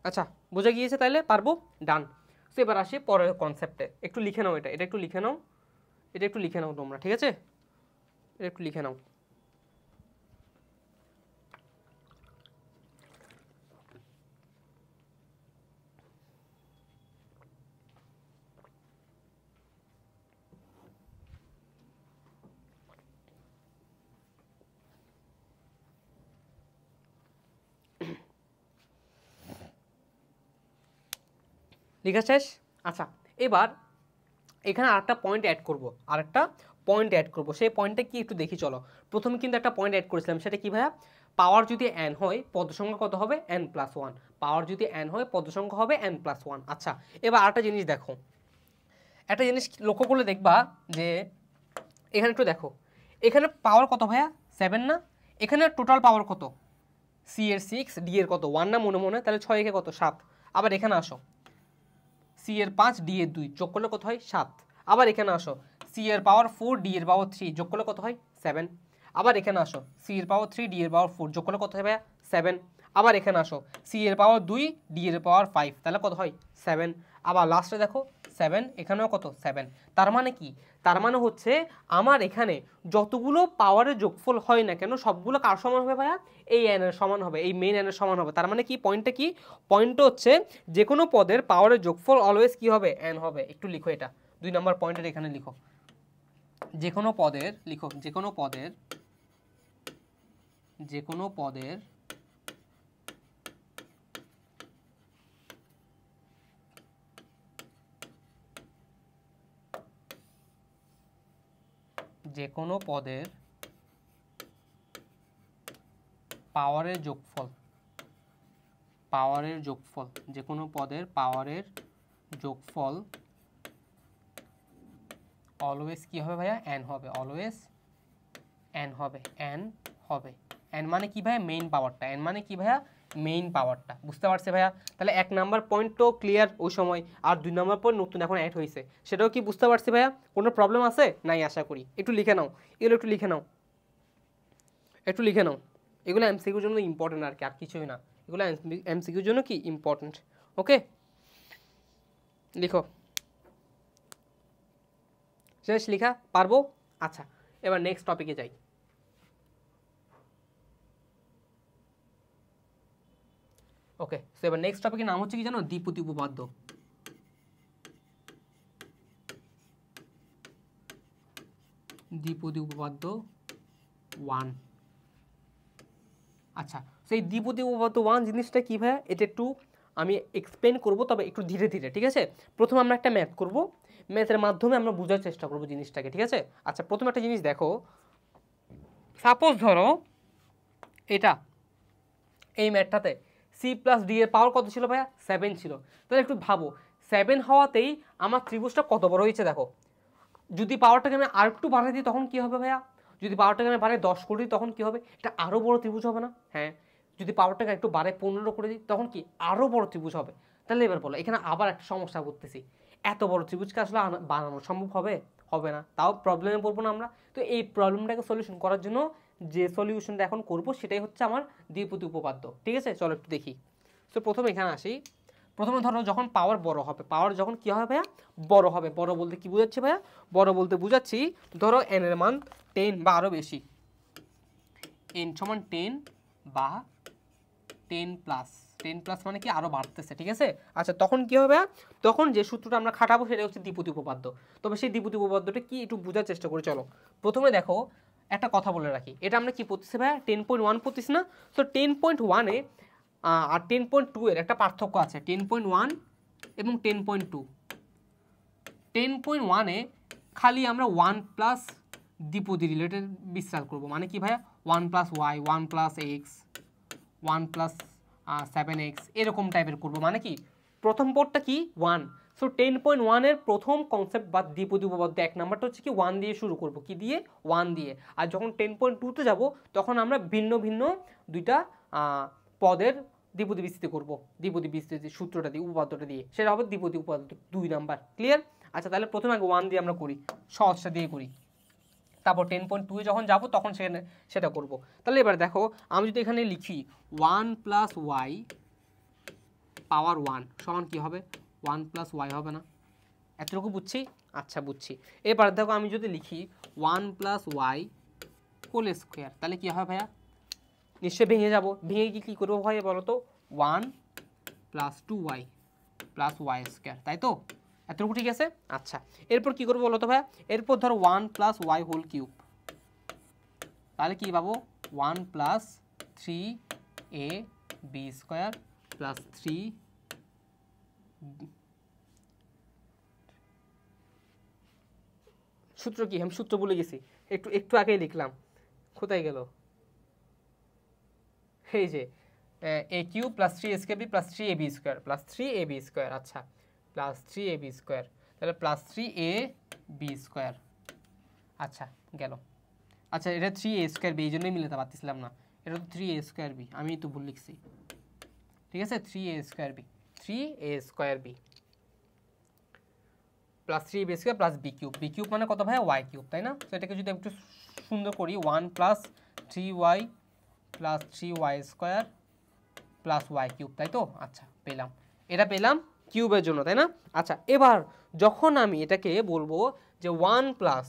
A: আচ্ছা, বুঝে গিয়েছে তাইলে? পারবো, ডান। তো এবার আসি পরের কনসেপ্টে। একটু লিখে নাও, এটা একটু লিখে নাও, এটা একটু লিখে নাও তোমরা, ঠিক আছে? এটা একটু লিখে নাও। লেখা শেষ? আচ্ছা, এবার এখানে আরেকটা পয়েন্ট অ্যাড করব, সেই পয়েন্টটা কি একটু দেখি চলো। প্রথমে কিন্তু একটা পয়েন্ট অ্যাড করেছিলাম, সেটা কি ভাইয়া? পাওয়ার যদি n হয় পদ সংখ্যা কত হবে n+1, পাওয়ার যদি n হয় পদ সংখ্যা হবে n+1। আচ্ছা, এবার আরেকটা জিনিস দেখো, একটা জিনিস লক্ষ্য করলে দেখবা যে এখানে একটু দেখো, এখানে পাওয়ার কত ভাইয়া 7 না, এখানে টোটাল পাওয়ার কত, সি এর 6, ডি এর কত 1 না মনে মনে, তাহলে 6 একে কত 7। আবার এখানে আসো, সি এর 5, ডি এর 2 যোগ করলে কত হয় 7। আবার এখানে আসো, সি এর পাওয়ার 4, ডি এর পাওয়ার 3 যোগ করলে কত হয় 7। আবার এখানে আসো, সি এর পাওয়ার 3, ডি এর পাওয়ার 4 যোগ করলে কত হয় ভাইয়া 7। আবার এখানে আসো, সি এর পাওয়ার 2, ডি এর পাওয়ার 5, তাহলে কত হয় 7। আবার লাস্টে দেখো 7, এখানেও কত 7। তার মানে কি, তার মানে হচ্ছে আমার এখানে যতগুলো পাওয়ারের যোগফল হয় না কেন সবগুলো কার সমান হবে ভাইয়া, এই n এর সমান হবে, এই মেইন n এর সমান হবে। তার মানে কি পয়েন্টটা কি, পয়েন্টটা হচ্ছে যে কোনো পদের পাওয়ারের যোগফল অলওয়েজ কি হবে n হবে। একটু লিখো এটা 2 নম্বর পয়েন্টের এখানে লিখো, যে কোনো পদের লিখো, যে কোনো পদের যে কোনো পদের যে কোনো পদের পাওয়ারের যোগফল, পাওয়ারের যোগফল, যে কোনো পদের পাওয়ারের যোগফল অলওয়েজ কি হবে ভাইয়া n হবে, অলওয়েজ n হবে, n হবে। n মানে কি ভাইয়া মেইন পাওয়ারটা, n মানে কি ভাইয়া মেইন পাওয়ারটা, বুঝতে পারছে ভাইয়া? তাহলে 1 নাম্বার পয়েন্ট তো ক্লিয়ার ওই সময়, আর 2 নাম্বার পয়েন্ট নতুন এখন অ্যাড হয়েছে, সেটাও কি বুঝতে পারছি ভাইয়া? কোনো প্রবলেম আছে নাই আশা করি? একটু লিখে নাও, এগুলো একটু লিখে নাও, একটু লিখে নাও, এগুলো এমসিকিউর জন্য ইম্পর্টেন্ট আর কি, আর কিছুই না, এগুলো এমসিকিউর জন্য কি ইম্পর্টেন্ট। ওকে, লিখো, শেষ লিখা পারবো? আচ্ছা, এবার নেক্সট টপিকে যাই। ওকে, সো এবার নেক্সট টপিকের নাম হচ্ছে কি জানো, দ্বিপদী উপপাদ্য। দ্বিপদী উপপাদ্য 1। আচ্ছা, সেই দ্বিপদী উপপাদ্য 1 জিনিসটা কি ভাইয়া, এটা একটু আমি এক্সপ্লেন করব, তবে একটু ধীরে ধীরে, ঠিক আছে? প্রথমে আমরা একটা ম্যাথ করব, ম্যাথের মাধ্যমে আমরা বোঝার চেষ্টা করব জিনিসটাকে, ঠিক আছে? আচ্ছা, প্রথমে একটা জিনিস দেখো, সাপোজ ধরো এটা, এই ম্যাথটাতে সি প্লাস ডি এর পাওয়ার কত ছিল ভাইয়া 7 ছিল। তাহলে একটু ভাবো 7 হওয়াতেই আমার ত্রিভুজটা কত বড় হয়েছে দেখো। যদি পাওয়ারটাকে আমি আর একটু বাড়াই দিই তখন কি হবে ভাইয়া, যদি পাওয়ারটাকে আমি বাড়াই 10 করে দিই তখন কি হবে, এটা আরও বড় ত্রিভুজ হবে না? হ্যাঁ। যদি পাওয়ারটাকে একটু বাড়াই 15 করে দিই তখন কি আরও বড় ত্রিভুজ হবে। তাহলে এবার বলো, এখানে আবার একটা সমস্যা করতেছি, এত বড় ত্রিভুজকে আসলে বানানো সম্ভব হবে? হবে না। তাও প্রবলেমে পড়বো না আমরা? তো এই প্রবলেমটাকে সলিউশন করার জন্য যে সলিউশনটা এখন করব সেটাই হচ্ছে আমার দ্বিপদী উপপাদ্য, ঠিক আছে? চলো একটু দেখি। তো প্রথমে এখানে আসি, প্রথমে ধরো যখন পাওয়ার বড় হবে, পাওয়ার যখন কি হবে ভাইয়া বড় হবে, বড় বলতে কি বোঝাচ্ছি ভাইয়া, বড় বলতে বুঝাচ্ছি ধরো n এর মান 10 বা আরও বেশি, n সমান 10 বা 10+ মানে কি আরও বাড়তেছে, ঠিক আছে? আচ্ছা, তখন কি হবে, তখন যে সূত্রটা আমরা খাটাবো সেটা হচ্ছে দ্বিপদী উপপাদ্য। তবে সেই দ্বিপদী উপপাদ্যটা কি একটু বোঝার চেষ্টা করি। চলো প্রথমে দেখো, একটা কথা বলে রাখি, এটা আমরা কি পড়তেছি ভাইয়া 10.1 পড়তেছি না? তো 10.1-এ আর 10.2 এর একটা পার্থক্য আছে, 10.1 এবং 10.2। 10.1-এ খালি আমরা 1+ দ্বিপদী রিলেটেড বিশ্বাস করবো, মানে কি ভাইয়া 1+y, 1+x, 1+7x এরকম টাইপের করবো, মানে কি প্রথম পদটা কি 1। সো 10.1-এর প্রথম কনসেপ্ট বা দ্বিপদী উপপাদ্য 1 নাম্বারটা হচ্ছে কি 1 দিয়ে শুরু করব, কি দিয়ে 1 দিয়ে। আর যখন 10.2-তে যাব তখন আমরা ভিন্ন ভিন্ন দুইটা পদের দ্বিপদী বিস্তৃতি করব, দ্বিপদী বিস্তৃতি সূত্রটা দিয়ে, উপপাদ্যটা দিয়ে, সেটা হবে দ্বিপদী উপপাদ্য 2 নাম্বার। ক্লিয়ার? আচ্ছা, তাহলে প্রথমে আগে 1 দিয়ে আমরা করি, সহজটা দিয়ে করি, তারপর 10.2-এ যখন যাব তখন সেটা করব। তাহলে এবার দেখো, আমি যদি এখানে লিখি 1+y পাওয়ার 1 সমান কি হবে, 1+y হবে না? এতটুকু বুঝছি? আচ্ছা, বুঝছি। এবার দেখো, আমি যদি লিখি 1+y হোল স্কোয়ার, তাহলে কি হয় ভাইয়া, নিশ্চয়ই ভেঙে যাব। ভেঙে কি করবো ভাইয়া বলো তো, 1+2y +y², তাই তো? এতটুকু ঠিক আছে? আচ্ছা, এরপর কি করবো বলো তো ভাইয়া, এরপর ধরো 1+y হোল কিউব, তাহলে কি পাবো 1+3ab² + 3 সূত্র কি, আমি সূত্র ভুলে গেছি, একটু আগেই লিখলাম, কোথায় গেল, এই যে A cube plus 3 B plus 3ab square plus 3ab square, আচ্ছা প্লাস 3ab স্কোয়ার, তাহলে প্লাস 3ab স্কোয়ার, আচ্ছা গেল। আচ্ছা এটা 3a স্কোয়ার বি, এই জন্যই মিলাতে পারতেছিলাম না, এটা তো 3a স্কোয়ার বি, আমি তো ভুল লিখছি, ঠিক আছে 3a square b, 3a square B plus 3b square plus B cube মানে কত ভাই ওয়াই কিউব, তাই না? তো এটাকে যদি একটু সুন্দর করি 1 plus 3y plus 3y square plus y cube, তাই তো? আচ্ছা পেলাম, এটা পেলাম কিউবের জন্য, তাই না? আচ্ছা এবার যখন আমি এটাকে বলবো যে 1 প্লাস,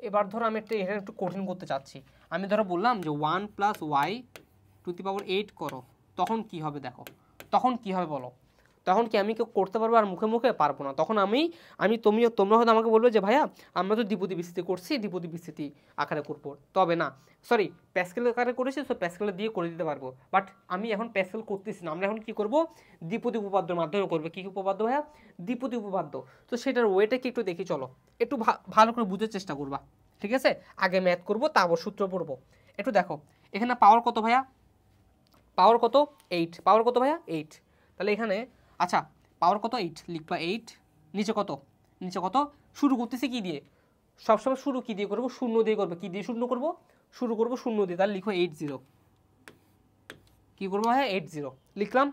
A: এবার ধরো আমি এটা একটু কঠিন করতে চাচ্ছি, আমি ধরো বললাম যে 1 প্লাস ওয়াই টু দি পাওয়ার 8 করো, তখন কি হবে দেখো, তখন কি হবে বলো, তখন কি আমি কেউ করতে পারবো আর মুখে মুখে পারবো না, তখন তোমরা হয়তো আমাকে বলবে যে ভাইয়া আমরা তো দ্বিপদী বিস্তৃতি করছি, দ্বিপদী বিস্তৃতি আকারে করবো, তবে না সরি প্যাসকেল আকারে করেছি, তো প্যাসকেল দিয়ে করে দিতে পারবো, বাট আমি এখন প্যাসকেল করতেছি না, আমরা এখন কি করবো দ্বিপদী উপপাদ্যের মাধ্যমে করবো। কি উপপাদ্য ভাইয়া? দ্বিপদী উপপাদ্য। তো সেটার ওয়েটা কি একটু দেখি, চলো একটু ভালো করে বুঝার চেষ্টা করবা, ঠিক আছে? আগে ম্যাথ করবো, তারপর সূত্র পড়বো। একটু দেখো এখানে পাওয়ার কত ভাইয়া, পাওয়ার কত 8, পাওয়ার কত ভাইয়া 8, তাহলে এখানে আচ্ছা পাওয়ার কত 8 লিখবা 8, নিচে কত, নিচে কত, শুরু করতেছি কি দিয়ে, সবসময় শুরু কি দিয়ে করবো, শূন্য দিয়ে করবো, কি দিয়ে শূন্য করবো, শুরু করবো শূন্য দিয়ে, তাহলে লিখো 80, কি করবো ভাইয়া 80 লিখলাম।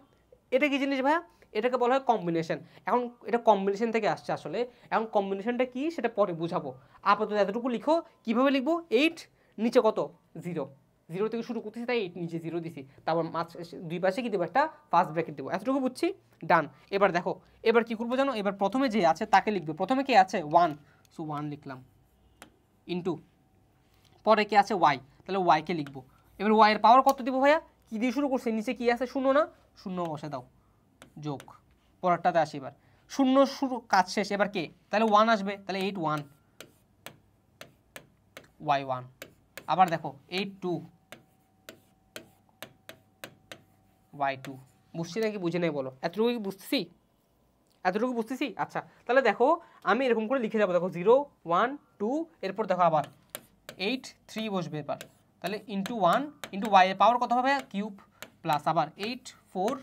A: এটা কি জিনিস ভাইয়া? এটাকে বলা হয় কম্বিনেশন। এখন এটা কম্বিনেশন থেকে আসছে আসলে, এখন কম্বিনেশনটা কি সেটা পরে বুঝাবো, আপাতত এতটুকু লিখো। কিভাবে লিখবো, 8 নিচে কত 0, 0 থেকে শুরু করতেছি তাই 8 নিচে 0 দিছি, তারপর দুই পাশে কি দেবো একটা ফার্স্ট ব্র্যাকেট দেবো, এতটুকু বুঝছি, ডান। এবার দেখো এবার কি করবো জানো, এবার প্রথমে যে আছে তাকে লিখবে, প্রথমে কি আছে 1, সো 1 লিখলাম, ইন্টু পরে কি আছে y, তাহলে y কে লিখবো। এবার y এর পাওয়ার কত দিব ভাইয়া, কি দিয়ে শুরু করছে, নিচে কি আছে শূন্য না, শূন্য বসে দাও, যোগ, পরেরটাতে আসি এবার, শূন্য শুরু কাজ শেষ, এবার কে, তাহলে 1 আসবে, তাহলে 8 1 y 1, আবার দেখো 8 2 y 2, বুঝছি নাকি বুঝে নেই বলো, এতটুকু কি বুঝতেছি, এতটুকু বুঝতেছি? আচ্ছা তাহলে দেখো আমি এরকম করে লিখে যাবো, দেখো 0 1 2, এরপর দেখো আবার 8 3 বসবে এবার, তাহলে ইন্টু 1 ইন্টু ওয়াই এর পাওয়ার কত হবে কিউব, প্লাস আবার 8 4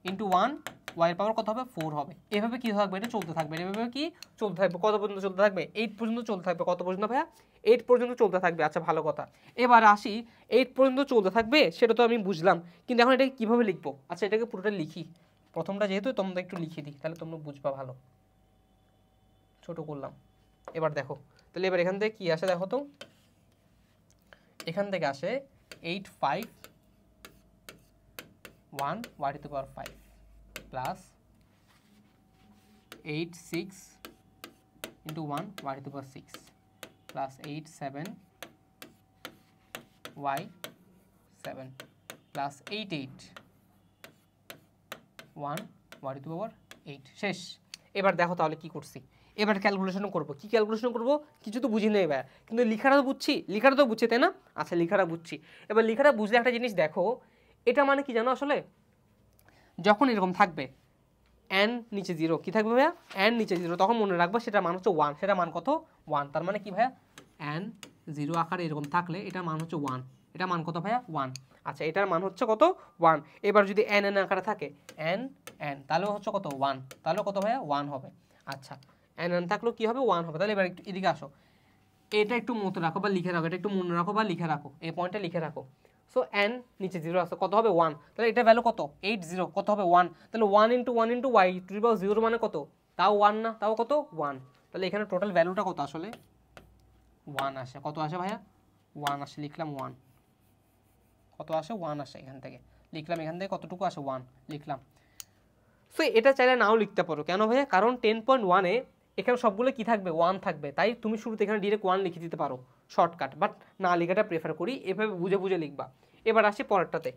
A: ইন্টু 1 ওয়াই এর পাওয়ার কত হবে 4 হবে। এভাবে কি থাকবে, এটা চলতে থাকবে, এভাবে কি চলতে থাকবে, কত পর্যন্ত চলতে থাকবে, 8 পর্যন্ত চলতে থাকবে, কত পর্যন্ত ভাইয়া 8 পর্যন্ত চলতে থাকবে। আচ্ছা ভালো কথা, এবার আসি 8 পর্যন্ত চলতে থাকবে সেটা তো আমি বুঝলাম, কিন্তু এখন এটাকে কীভাবে লিখবো, আচ্ছা এটাকে পুরোটা লিখি, প্রথমটা যেহেতু তোমরা একটু লিখে দিই তাহলে তোমরা বুঝবা ভালো, ছোট করলাম। এবার দেখো তাহলে এবার এখান থেকে কি আসে দেখো তো, এখান থেকে আসে 8 5 1 y to the power 5 plus 8 6 into 1 y to the power 6 plus 8 7 y 7 plus 8 8 1 y to the power 8, শেষ। এবার দেখো তাহলে কি করছি, এবার ক্যালকুলেশন করবো, কি ক্যালকুলেশন করবো, কিছু তো বুঝি নেই এবার, কিন্তু লিখাটা তো বুঝছি, লিখাটা তো বুঝছি তাই না? আচ্ছা লিখাটা বুঝছি, এবার লিখাটা বুঝলে একটা জিনিস দেখো, এটা মানে কি জানো আসলে, যখন এরকম থাকবে n নিচে 0, কি থাকবে ভাইয়া n নিচে 0, তখন মনে রাখবা সেটা মান হচ্ছে 1, সেটা মান কত 1, তার মানে কি ভাইয়া n 0 আকারে এরকম থাকলে এটা মান হচ্ছে 1, এটা মান কত ভাইয়া 1, আচ্ছা এটার মান হচ্ছে কত 1। এবার যদি n n আকারে থাকে n n তাহলে হচ্ছে কত 1, তাহলে কত ভাইয়া 1 হবে। আচ্ছা n n থাকলেও কি হবে 1 হবে। তাহলে এবার একটু এদিকে আসো, এটা একটু মনে রাখো বা লিখে রাখো, এটা একটু মনে রাখো বা লিখে রাখো, এই পয়েন্টটা লিখে রাখো। সো n নিচে 0 আছে, কত হবে 1, তাহলে এটা ভ্যালু কত 80, কত হবে 1, তাহলে 1 into 1 into y to the power 0 মানে কত, তাও 1 না, তাও কত 1, তাহলে এখানে টোটাল ভ্যালুটা কত আসলে 1 আসে, কত আসে ভাইয়া 1 আসে, লিখলাম 1, কত আসে 1 আসে, এখান থেকে লিখলাম, এখান থেকে কতটুকু আসে 1 লিখলাম। সো এটা চাইলে নাও লিখতে পারো, কেন ভাইয়া, কারণ 10.1 এ এখানে সবগুলো কি থাকবে 1 থাকবে, তাই তুমি শুরুতে এখানে ডিরেক্ট 1 লিখে দিতে পারো শর্টকাট, বাট না লিখাটা প্রেফার করি, এভাবে বুঝে বুঝে লিখবা। এবার আসি পরেরটাতে,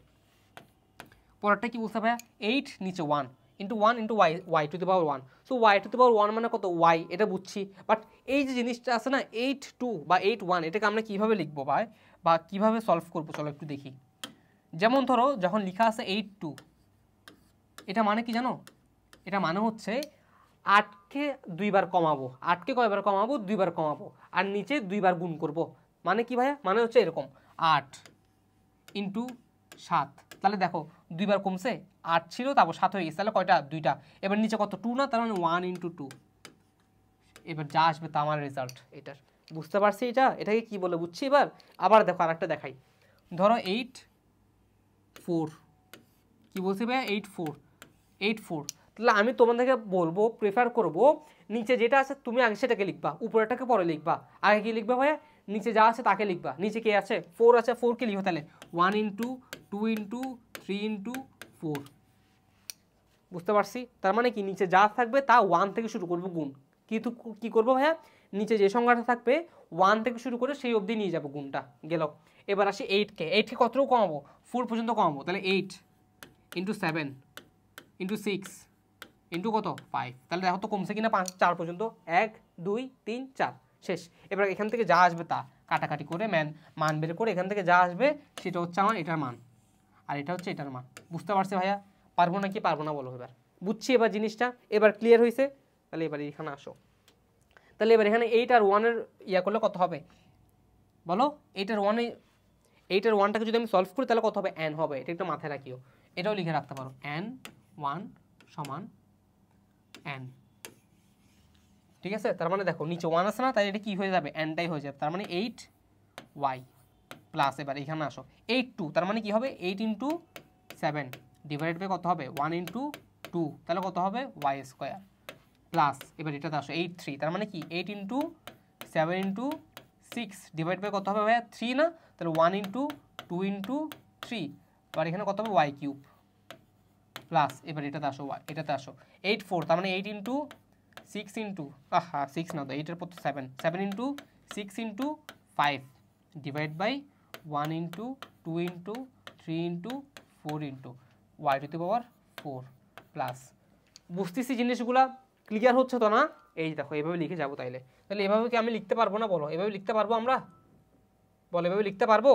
A: পরেরটা কি বলতে ভাইয়া 8 নিচে 1 into 1 into y to the power 1, so y to the power 1 মানে কত y, এটা বুঝছি, বাট এই যে জিনিসটা আছে না 8 2 বা 8 1, এটাকে আমরা কীভাবে লিখবো ভাই বা কীভাবে সলভ করবো চলো একটু দেখি। যেমন ধরো যখন লেখা আছে 8 2, এটা মানে কি জানো, এটা মানে হচ্ছে 8কে 2 বার কমাবো, 8কে কয়বার কমাবো 2 বার কমাবো, আর নিচে 2 বার গুণ করব, মানে কি ভাইয়া, মানে হচ্ছে এরকম 8 ইন্টু 7, তাহলে দেখো 2 বার কমছে, 8 ছিল তারপর 7 হয়ে গেছে, তাহলে কয়টা, 2টা। এবার নিচে কত, 2 না, তার মানে 1 ইন্টু 2। এবার যা আসবে তা আমার রেজাল্ট এটার। বুঝতে পারছি এটাকে কি বলে বুঝছি। এবার আবার দেখো আরেকটা দেখাই, ধরো 8 4, কি বলছি ভাইয়া, 8 4। তাহলে আমি তোমাদেরকে বলবো, প্রেফার করব নিচে যেটা আছে তুমি আগে সেটাকে লিখবা, উপরেরটাকে পরে লিখবা। আগে কি লিখবা ভাইয়া, নিচে যা আছে তাকে লিখবা। নিচে কে আছে, 4 আছে, 4 কে লিখো, তাহলে 1 ইন্টু 2 ইন্টু 3 ইন্টু 4। বুঝতে পারছি, তার মানে কি নিচে যা থাকবে তা 1 থেকে শুরু করবো গুণ, কিন্তু কি করবো ভাইয়া, নিচে যে সংখ্যাটা থাকবে 1 থেকে শুরু করে সেই অবধি নিয়ে যাবো গুণটা, গেল। এবার আসি 8কে কতটুকু কমাবো, 4 পর্যন্ত কমাবো, তাহলে 8 ইন্টু 7 ইন্টু 6 ইন্টু কত 5, তাহলে দেখো তো কমছে কিনা, 4 পর্যন্ত, 1 2 3 4 শেষ। এবার এখান থেকে যা আসবে তা কাটাকাটি করে মান বের করে এখান থেকে যা আসবে সেটা হচ্ছে আমার এটার মান, আর এটা হচ্ছে এটার মান। বুঝতে পারছি ভাইয়া, পারবো না কি পারবো না বলো। এবার বুঝছি এবার জিনিসটা, এবার ক্লিয়ার হয়েছে। তাহলে এবার এখানে আসো, তাহলে এবার এখানে 8 আর 1 এর ইয়া করলে কত হবে বলো, 8 আর 1টাকে যদি আমি সলভ করি তাহলে কত হবে, n হবে। এটা একটু মাথায় রাখিও, এটাও লিখে রাখতে পারো, n1 সমান n। ঠিক আছে, তার মানে দেখো নিচে 1 আছে না, তাই এটা কি হয়ে যাবে, nটাই হয়ে যাবে, তার মানে 8y প্লাস, এবার এখানে আসো 8 2, তার মানে কি হবে 8 ইন্টু 7 ডিভাইড বাই কত হবে 1 ইন্টু 2, তাহলে কত হবে y স্কোয়ার প্লাস, এবার এটাতে আসো 8 3, তার মানে কি 8 ইন্টু 7 ইন্টু 6 ডিভাইড বাই কত হবে ভাইয়া 3 না, তাহলে 1 ইন্টু 2 ইন্টু 3, আর এখানে কত হবে y কিউব প্লাস, এবার এটাতে আসো এটাতে আসো 8 4, তার মানে 8 ইন্টু 6 ইন্টু 6 না তো 8 এর পর 7 into 6 into 5 divide by 1 into 2 into 3 into 4 into y to the power 4 plus. বুঝতেছি জিনিসগুলা ক্লিয়ার হচ্ছে তো না, এই দেখো এইভাবে লিখে যাবো। তাহলে এভাবে কি আমি লিখতে পারবো না বলো, এভাবে লিখতে পারবো আমরা বলো, এভাবে লিখতে পারবো।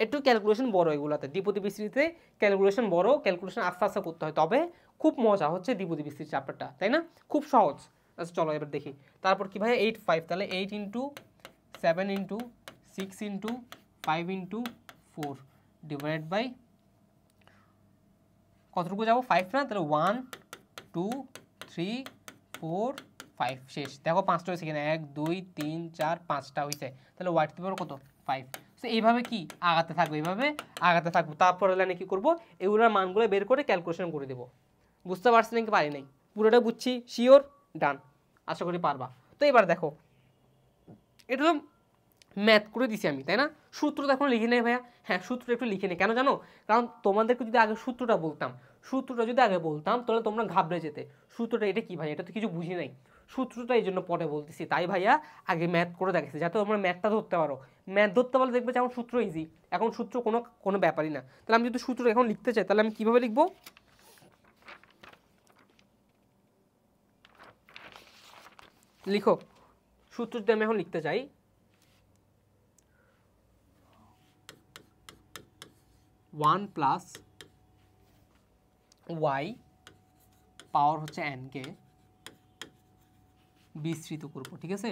A: একটু ক্যালকুলেশন বড় এগুলাতে, দ্বিপদী বিস্তৃতিতে ক্যালকুলেশন বড়, ক্যালকুলেশন আস্তে আস্তে করতে হয়, তবে খুব মজা হচ্ছে দ্বিপদী বিস্তৃতি চ্যাপ্টারটা, তাই না, খুব সহজ। আচ্ছা চলো এবার দেখি, তারপর কি ভাই 8 5, তাহলে 8 into 7 into 6 into 5 into 4 divide by কতটুকু যাবো 5 না, তাহলে 1 2 3 4 5 শেষ। দেখো 5টা হয়েছে কিনা, 1 2 3 4 5টা হয়েছে, তাহলে ওয়াই টু দি পাওয়ার কত 5। তো এইভাবে কি আগাতে থাকবো, এইভাবে আগাতে থাকবো, তারপরে লাইনে কি করবো, এগুলোর মানগুলো বের করে ক্যালকুলেশন করে দেবো। বুঝতে পারছি নাকি পারি নাই, পুরোটা বুঝছি, শিওর, ডান, আশা করি পারবা। তো এবার দেখো এটা তো ম্যাথ করে দিছি আমি, তাই না, সূত্রটা এখন লিখে নেই ভাইয়া, হ্যাঁ সূত্রটা একটু লিখে নেই, কেন জানো, কারণ তোমাদেরকে যদি আগে সূত্রটা বলতাম তাহলে তোমরা ঘাবড়ে যেতে, সূত্রটা এটা কি ভাই, এটা তো কিছু বুঝি নাই, সূত্রটা এই জন্য পরে বলতেছি, তাই ভাইয়া আগে ম্যাথ করে দেখেছি যাতে তোমরা ম্যাথটা ধরতে পারো। ম্যাথ ধরতে পারলে দেখবে যে এখন সূত্র ইজি, এখন সূত্র কোনো ব্যাপারই না। তাহলে আমি যদি সূত্র এখন লিখতে চাই তাহলে আমি কিভাবে লিখবো, লিখো সূত্র যদি আমি এখন লিখতে চাই, 1 প্লাস ওয়াই পাওয়ার হচ্ছে n কে বিস্তৃত করব, ঠিক আছে,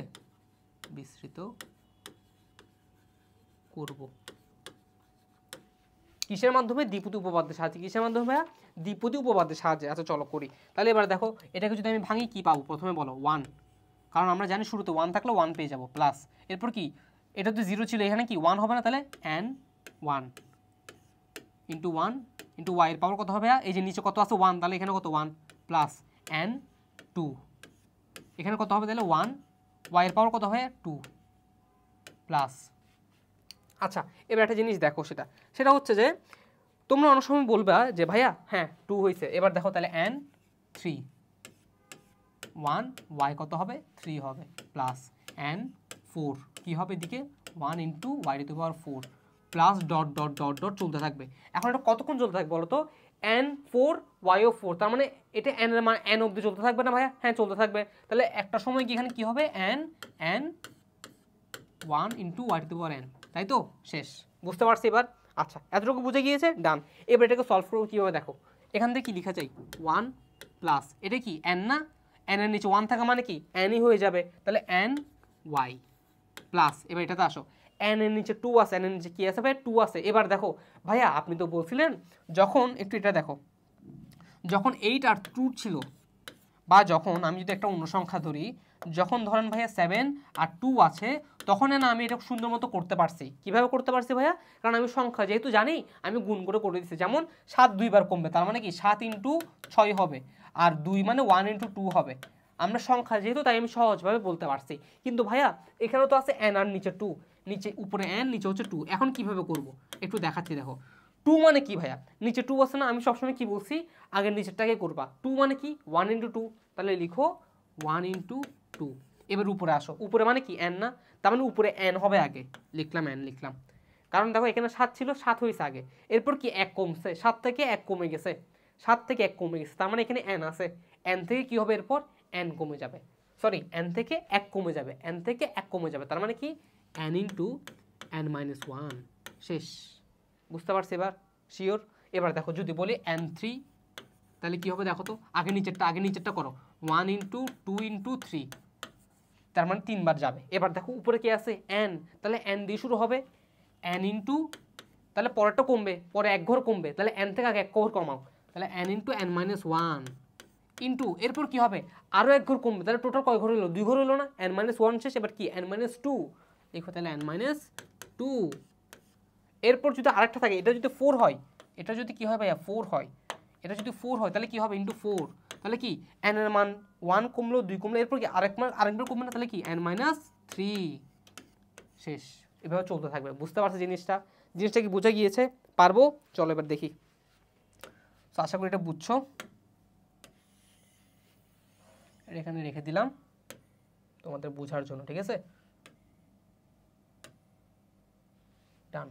A: বিস্তৃত করব কিসের মাধ্যমে, দ্বিপদী উপপাদ্যের সাহায্যে। কিসের মাধ্যমে ভাইয়া, দ্বিপদী উপপাদ্যের সাহায্যে। আচ্ছা চলো করি, তাহলে এবার দেখো এটাকে যদি আমি ভাঙি কি পাবো, প্রথমে বলো 1, কারণ আমরা জানি শুরুতে 1 থাকলে 1 পেয়ে যাবো, প্লাস এরপর কি, এটা তো 0 ছিল, এখানে কি 1 হবে না, তাহলে n1 ইন্টু 1 ইন্টু ওয়াই এর পাওয়ার কত হবে, এই যে নিচে কত আছে 1, তাহলে এখানে কত 1 প্লাস n2, এখানে কত হবে তাহলে 1, ওয়াই এর পাওয়ার কত হয় 2 প্লাস। আচ্ছা এবার একটা জিনিস দেখো, সেটা হচ্ছে যে তোমরা অনেক সময় বলবা যে ভাইয়া হ্যাঁ 2 হয়েছে, এবার দেখো তাহলে n3, 1 ওয়াই কত হবে 3 হবে প্লাস n4 কি হবে এদিকে 1 into y to the power 4 plus dot dot dot dot চলতে থাকবে। এখন এটা কতক্ষণ চলতে থাকবে বলো তো, n4 ওয়াইও 4, তার মানে এটা n এর মান n অবধি চলতে থাকবে না ভাইয়া, হ্যাঁ চলতে থাকবে। তাহলে একটা সময় কি এখানে কি হবে n1 into y to the power n, তাই তো, শেষ। বুঝতে পারছি এবার, আচ্ছা এতটুকু বুঝে গিয়েছে, ডান। এবার এটাকে সলভ করবো কীভাবে দেখো, এখান থেকে কি লেখা চাই 1 প্লাস এটা কি n না, n এর নিচে 1 থাকা মানে কি nই হয়ে যাবে, তাহলে n y প্লাস, এবার এটাতে আসো n এর নিচে 2 আছে, n এর নিচে কি আছে ভাই 2 আছে। এবার দেখো ভাইয়া আপনি তো বলছিলেন যখন একটু এটা দেখো, যখন 8 আর 2 ছিল, বা যখন আমি যদি একটা অন্য সংখ্যা ধরি, যখন ধরেন ভাইয়া 7 আর 2 আছে, তখন না আমি এটা সুন্দর মতো করতে পারছি। কিভাবে করতে পারছি ভাইয়া? কারণ আমি সংখ্যা যেহেতু জানি, আমি গুণ করে দিচ্ছি। যেমন 7 দুইবার কমবে, তার মানে কি 7 ইন্টু 6 হবে, আর 2 মানে 1 ইন্টু 2 হবে। আমরা সংখ্যা যেহেতু, তাই আমি সহজভাবে বলতে পারছি। কিন্তু ভাইয়া এখানেও তো আছে n আর নিচে 2, নিচে উপরে n নিচে হচ্ছে 2। এখন কিভাবে করব একটু দেখাচ্ছি। দেখো 2 মানে কি ভাইয়া, নিচে 2 আছে না, আমি সবসময় কি বলছি, আগের নিচেরটাকে করবা। 2 মানে কি 1 ইন্টু 2, তাহলে লিখো 1 ইন্টু 2। এবার উপরে আসো, উপরে মানে কি n না, তার মানে উপরে n হবে আগে, লিখলাম n লিখলাম। কারণ দেখো এখানে 7 ছিল, 7 হয়েছে আগে, এরপর কি 1 কমছে, 7 থেকে 1 কমে গেছে, 7 থেকে 1 কমে গেছে, তার মানে এখানে n আছে, n থেকে কি হবে এরপর n কমে যাবে, সরি n থেকে 1 কমে যাবে, n থেকে 1 কমে যাবে, তার মানে কি n ইন্টু n মাইনাস 1। শেষ। বুঝতে পারছি এবার? শিওর? এবার দেখো যদি বলি n3, তাহলে কি হবে দেখো তো, আগে নিচেরটা করো, 1 ইন্টু 2 ইন্টু 3, তার মানে 3 বার যাবে। এবার দেখো উপরে কি আছে n, তাহলে n দিয়ে শুরু হবে, n ইন্টু, তাহলে পরেরটা কমবে, পরে 1 ঘর কমবে, তাহলে n থেকে আগে 1 ঘর কমাও, তাহলে n into n minus 1 into, এরপর কি হবে আরও 1 ঘর কমবে, তাহলে টোটাল কয় ঘর হলো, 2 ঘর হলো না, n মাইনাস 1 শেষ। এবার কি n মাইনাস 2 লিখো, তাহলে n মাইনাস 2। এরপর যদি আরেকটা থাকে, এটা যদি 4 হয়, এটা যদি কি হয় ভাইয়া 4 হয়, এটা যদি 4 হয় তাহলে কি হবে ইন্টু 4, তাহলে কি n এর মান 1 কমলো, 2 কমলো, এরপর কি আরেকবার কমবে না, তাহলে কি n মাইনাস 3। শেষ। এভাবে চলতে থাকবে। বুঝতে পারছো জিনিসটা কি বোঝা গিয়েছে? পারবো? চলো এবার দেখি। তো আশা করি এটা বুঝছো। এখানে রেখে দিলাম তোমাদের বোঝার জন্য, ঠিক আছে? ডান।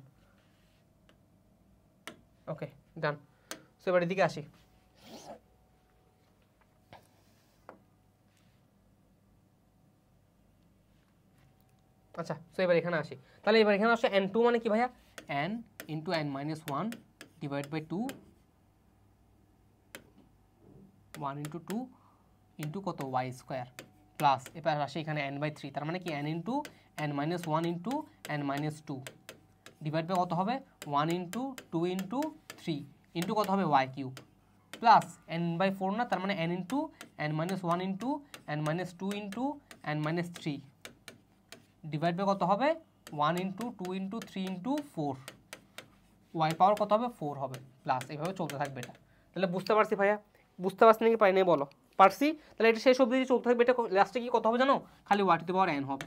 A: ওকে ডান। সো এবার এদিকে আসি। আচ্ছা, সো এবার এখানে আসি। তাহলে এবার এখানে আসে n2 মানে কি ভাইয়া, n into n minus 1 divide by 2, 1 into 2 into কত y স্কোয়ার, প্লাস এবার আসে এখানে n বাই 3, তার মানে কি n into n minus 1 into n minus 2 divide by কত হবে 1 ইন্টু 2 ইন্টু 3 ইন্টু কত হবে y cube, plus n by 4 না, তার মানে n into n minus 1 into n minus 2 into n minus 3 divide by কত হবে 1 into 2 into 3 into 4, y power কত হবে 4 হবে, প্লাস এইভাবে চলতে থাকবে এটা। তাহলে বুঝতে পারছি ভাইয়া? বুঝতে পারছি নাকি পারি নাই বলো? পারছি। তাহলে এটা শেষ অবধি চলতে থাকবে। এটা লাস্টে কি কত হবে জানো? খালি y to the power n হবে।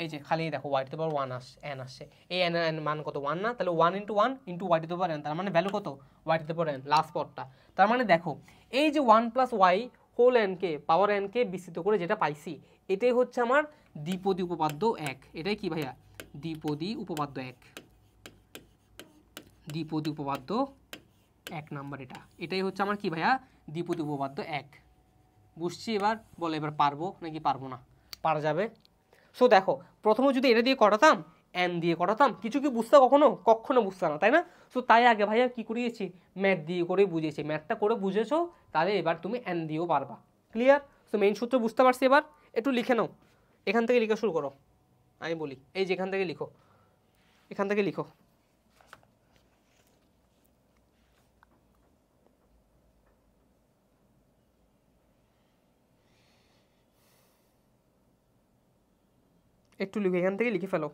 A: এই যে খালি দেখো y to the power 1 n আসছে, এই n এর মান কত 1 না, তাহলে 1 into 1 into y to the power n, তার মানে ভ্যালু কত y to the power n last পদটা। তার মানে দেখো এই যে 1 প্লাস y হোল n কে পাওয়ার n কে বিস্তৃত করে যেটা পাইছি, এটাই হচ্ছে আমার দ্বিপদী উপপাদ্য 1। এটাই কি ভাইয়া? দ্বিপদী উপপাদ্য 1। দ্বিপদী উপপাদ্য 1 নাম্বার এটাই হচ্ছে আমার কি ভাইয়া? দ্বিপদী উপপাদ্য 1। বুঝছি এবার? বলো এবার পারবো নাকি পারবো না? পারা যাবে। সো দেখো প্রথমে যদি এটা দিয়ে করাতাম, n দিয়ে করাতাম, কিছু কি বুঝতে কখনো বুঝতে না, তাই না? সো তাই আগে ভাইয়া কি করিয়েছি, ম্যাথ দিয়ে করে বুঝিয়েছি। ম্যাথটা করে বুঝেছো, তাহলে এবার তুমি n দিয়েও পারবা। ক্লিয়ার? সো মেইন সূত্র বুঝতে পারছি। এবার একটু লিখে নাও, এখান থেকে লিখে শুরু করো। আমি বলি এই যে এখান থেকে লিখো, এখান থেকে লিখো। একটু লিখো, এখান থেকে লিখে ফেলো।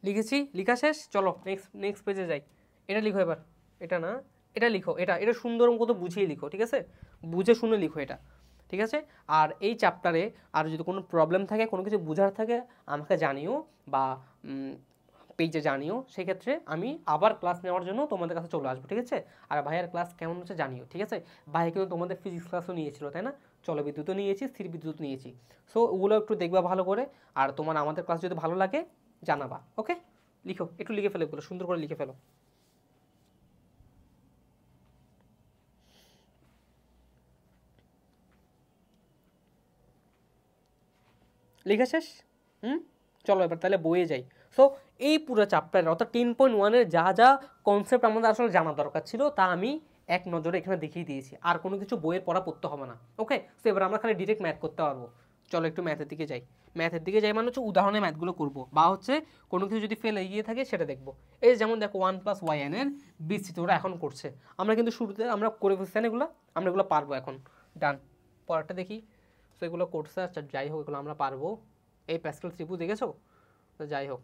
A: লিখেছি, লেখা শেষ। চলো নেক্সট পেজে যাই। এটা লিখো এবার, এটা না, এটা লিখো, এটা সুন্দর মতো বুঝিয়ে লিখো, ঠিক আছে? বুঝে শুনে লিখো এটা, ঠিক আছে? আর এই চ্যাপ্টারে আর যদি কোনো প্রবলেম থাকে, কোনো কিছু বোঝার থাকে আমাকে জানিও বা পেজে জানিও, সেক্ষেত্রে আমি আবার ক্লাস নেওয়ার জন্য তোমাদের কাছে চলে আসবো, ঠিক আছে? আর ভাইয়ার ক্লাস কেমন হচ্ছে জানিও, ঠিক আছে? ভাই কিন্তু তোমাদের ফিজিক্স ক্লাসও নিয়েছিল, তাই না? জলবিদ্যুৎও নিয়েছি, স্থির বিদ্যুৎ নিয়েছি। সো ওগুলো একটু দেখবা ভালো করে। আর তোমার আমাদের ক্লাস যদি ভালো লাগে জানাবা, ওকে? লিখো, একটু লিখে ফেলো, এগুলো সুন্দর করে লিখে ফেলো। লিখে শেষ? চলো এবার তাহলে বইয়ে যাই। সো এই পুরো চ্যাপ্টারের অর্থাৎ 10.1-এর যা যা কনসেপ্ট আমাদের আসলে জানা দরকার ছিল তা আমি এক নজরে এখানে দেখিয়ে দিয়েছি, আর কোনো কিছু বইয়ের পড়া পড়তে হবে না, ওকে? সো এবার আমরা খালি ডিরেক্ট ম্যাথ করতে পারবো। চলো একটু ম্যাথের দিকে যাই। ম্যাথের দিকে যাই মানে হচ্ছে উদাহরণে ম্যাথগুলো করবো, বা হচ্ছে কোনো কিছু যদি ফেল এগিয়ে থাকে সেটা দেখবো। এই যেমন দেখো 1+yn এর বিস্তৃত ওরা এখন করছে, আমরা কিন্তু শুরুতে আমরা করে ফেলছি না এগুলো, আমরা এগুলো পারবো এখন। ডান, পরেরটা দেখি। সো এগুলো করছে, আচ্ছা যাই হোক এগুলো আমরা পারবো। এই প্যাসকেল ত্রিভুজ দেখেছো? তো যাই হোক,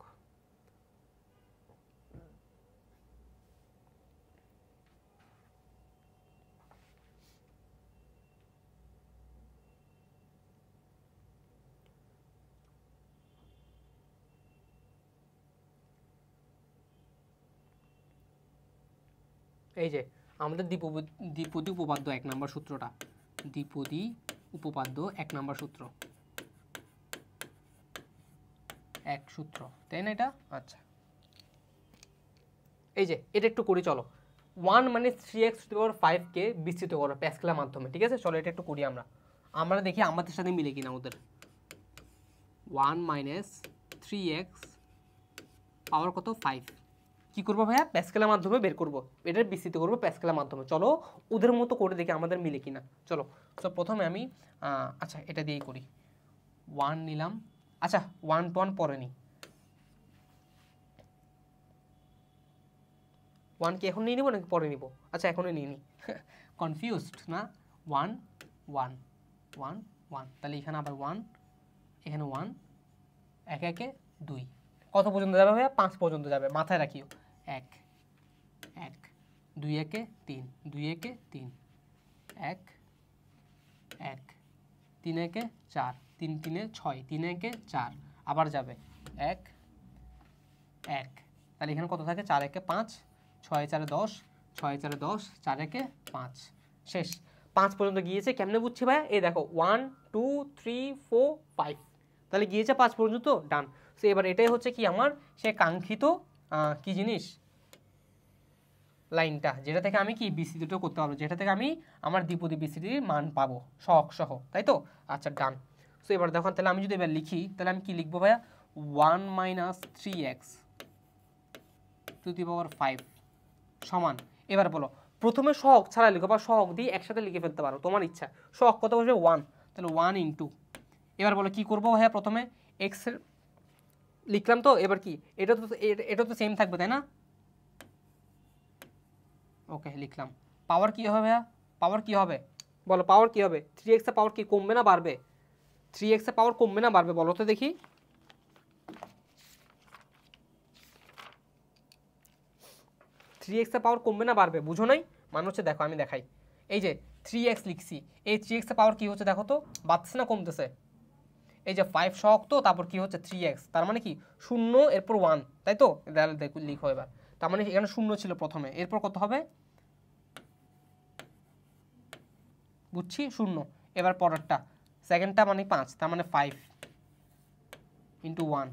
A: এই যে আমাদের দ্বিপদী উপপাদ্য 1 নম্বর সূত্রটা, দ্বিপদী উপপাদ্য 1 নম্বর সূত্র, এক সূত্র, তাই না এটা? আচ্ছা, এই যে এটা একটু করি চলো। 1 মানে 3x⁵ কে বিস্তৃত করো প্যাসকেলের মাধ্যমে, ঠিক আছে? চলো এটা একটু করি আমরা, আমরা দেখি আমাদের সাথে মিলে কিনা ওদের। 1 - 3x পাওয়ার কত? 5। কি করবো ভাইয়া? প্যাসকেলের মাধ্যমে বের করবো, এটার বিস্তৃত করবো প্যাসকেলের মাধ্যমে। চলো ওদের মতো করে দেখি আমাদের মিলে কিনা। চলো, তো প্রথমে আমি আচ্ছা এটা দিয়েই করি। 1 নিলাম, আচ্ছা 1 to 1 পরে নিই। 1 কি এখন নিয়ে নিবো নাকি পরে নিব? আচ্ছা এখনই নিয়ে নিই, কনফিউজড না? 1 1 1 1, তাহলে এখানে আবার 1, এখানে 1, একে একে 2। কত পর্যন্ত যাবে ভাইয়া? 5 পর্যন্ত যাবে, মাথায় রাখিও। 1 1 2 একে 3, 2 একে 3, 1 1 3 একে 4, 3 3 6, 3 একে 4, আবার যাবে 1 1, তাহলে এখানে কত থাকে? 4 একে 5, 6 4 10, 6 4 10, 4 একে 5, শেষ। 5 পর্যন্ত গিয়েছে, কেমনে বুঝছি ভাইয়া? এই দেখো 1 2 3 4 5, তাহলে গিয়েছে 5 পর্যন্ত, ডান। সো এবার এটাই হচ্ছে কি আমার সে কাঙ্ক্ষিত কি জিনিস, লাইনটা, যেটা থেকে আমি কি বিস্তৃত করতে পারবো, যেটা থেকে আমি আমার দ্বিপদী বিস্তৃতির মান পাবো সহগ সহ, তাই তো? আচ্ছা ডান। সো এবার দেখো তাহলে আমি যদি এবার লিখি তাহলে আমি কি লিখবো ভাইয়া? 1 - 3x টু দি পাওয়ার 5 সমান, এবার বলো প্রথমে সহগ ছাড়া লিখো বা সহগ দিয়ে একসাথে লিখে ফেলতে পারো, তোমার ইচ্ছা। সহগ কত বসবে? 1, তাহলে 1 ইন্টু, এবার বলো কি করবো ভাইয়া? প্রথমে x এর লিখলাম, তো এবার কি এটা তো সেম থাকবে তাই না? ওকে লিখলাম। পাওয়ার কি হবে ভাইয়া? পাওয়ার কি হবে বলো? পাওয়ার কি হবে? 3x এর পাওয়ার কি কমবে না বাড়বে? 3x এর পাওয়ার কমবে না বাড়বে বলো তো দেখি? 3x এর পাওয়ার কমবে না বাড়বে? বুঝো নাই? মানে হচ্ছে দেখো আমি দেখাই, এই যে 3x লিখছি, এই 3x এর পাওয়ার কি হচ্ছে দেখো তো, বাড়ছে না কমতেছে? এই যে 5 সহগ, তো তারপর কি হচ্ছে 3x, তার মানে কি 0 এরপর 1, তাই তো? দেখো লিখো এবার, তার মানে এখানে 0 ছিল প্রথমে, এরপর কত হবে? বুঝছি 0, এবার পরেরটা সেকেন্ডটা মানে 5, তার মানে 5 ইন্টু 1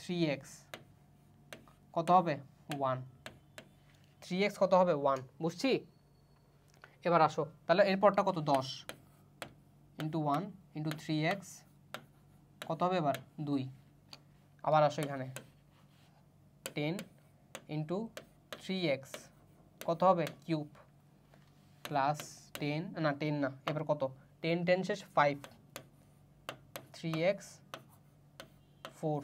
A: 3x কত হবে? 1, 3x কত হবে? 1, বুঝছি? এবার আসো তাহলে এরপরটা কত? 10 ইন্টু 1 ইন্টু 3x কত হবে এবার? 2, আবার আসো এখানে 10 ইন্টু 3x কত হবে? কিউব প্লাস 10 না 10 না, এবার কত? 10 10 শেষ 5, 3x 4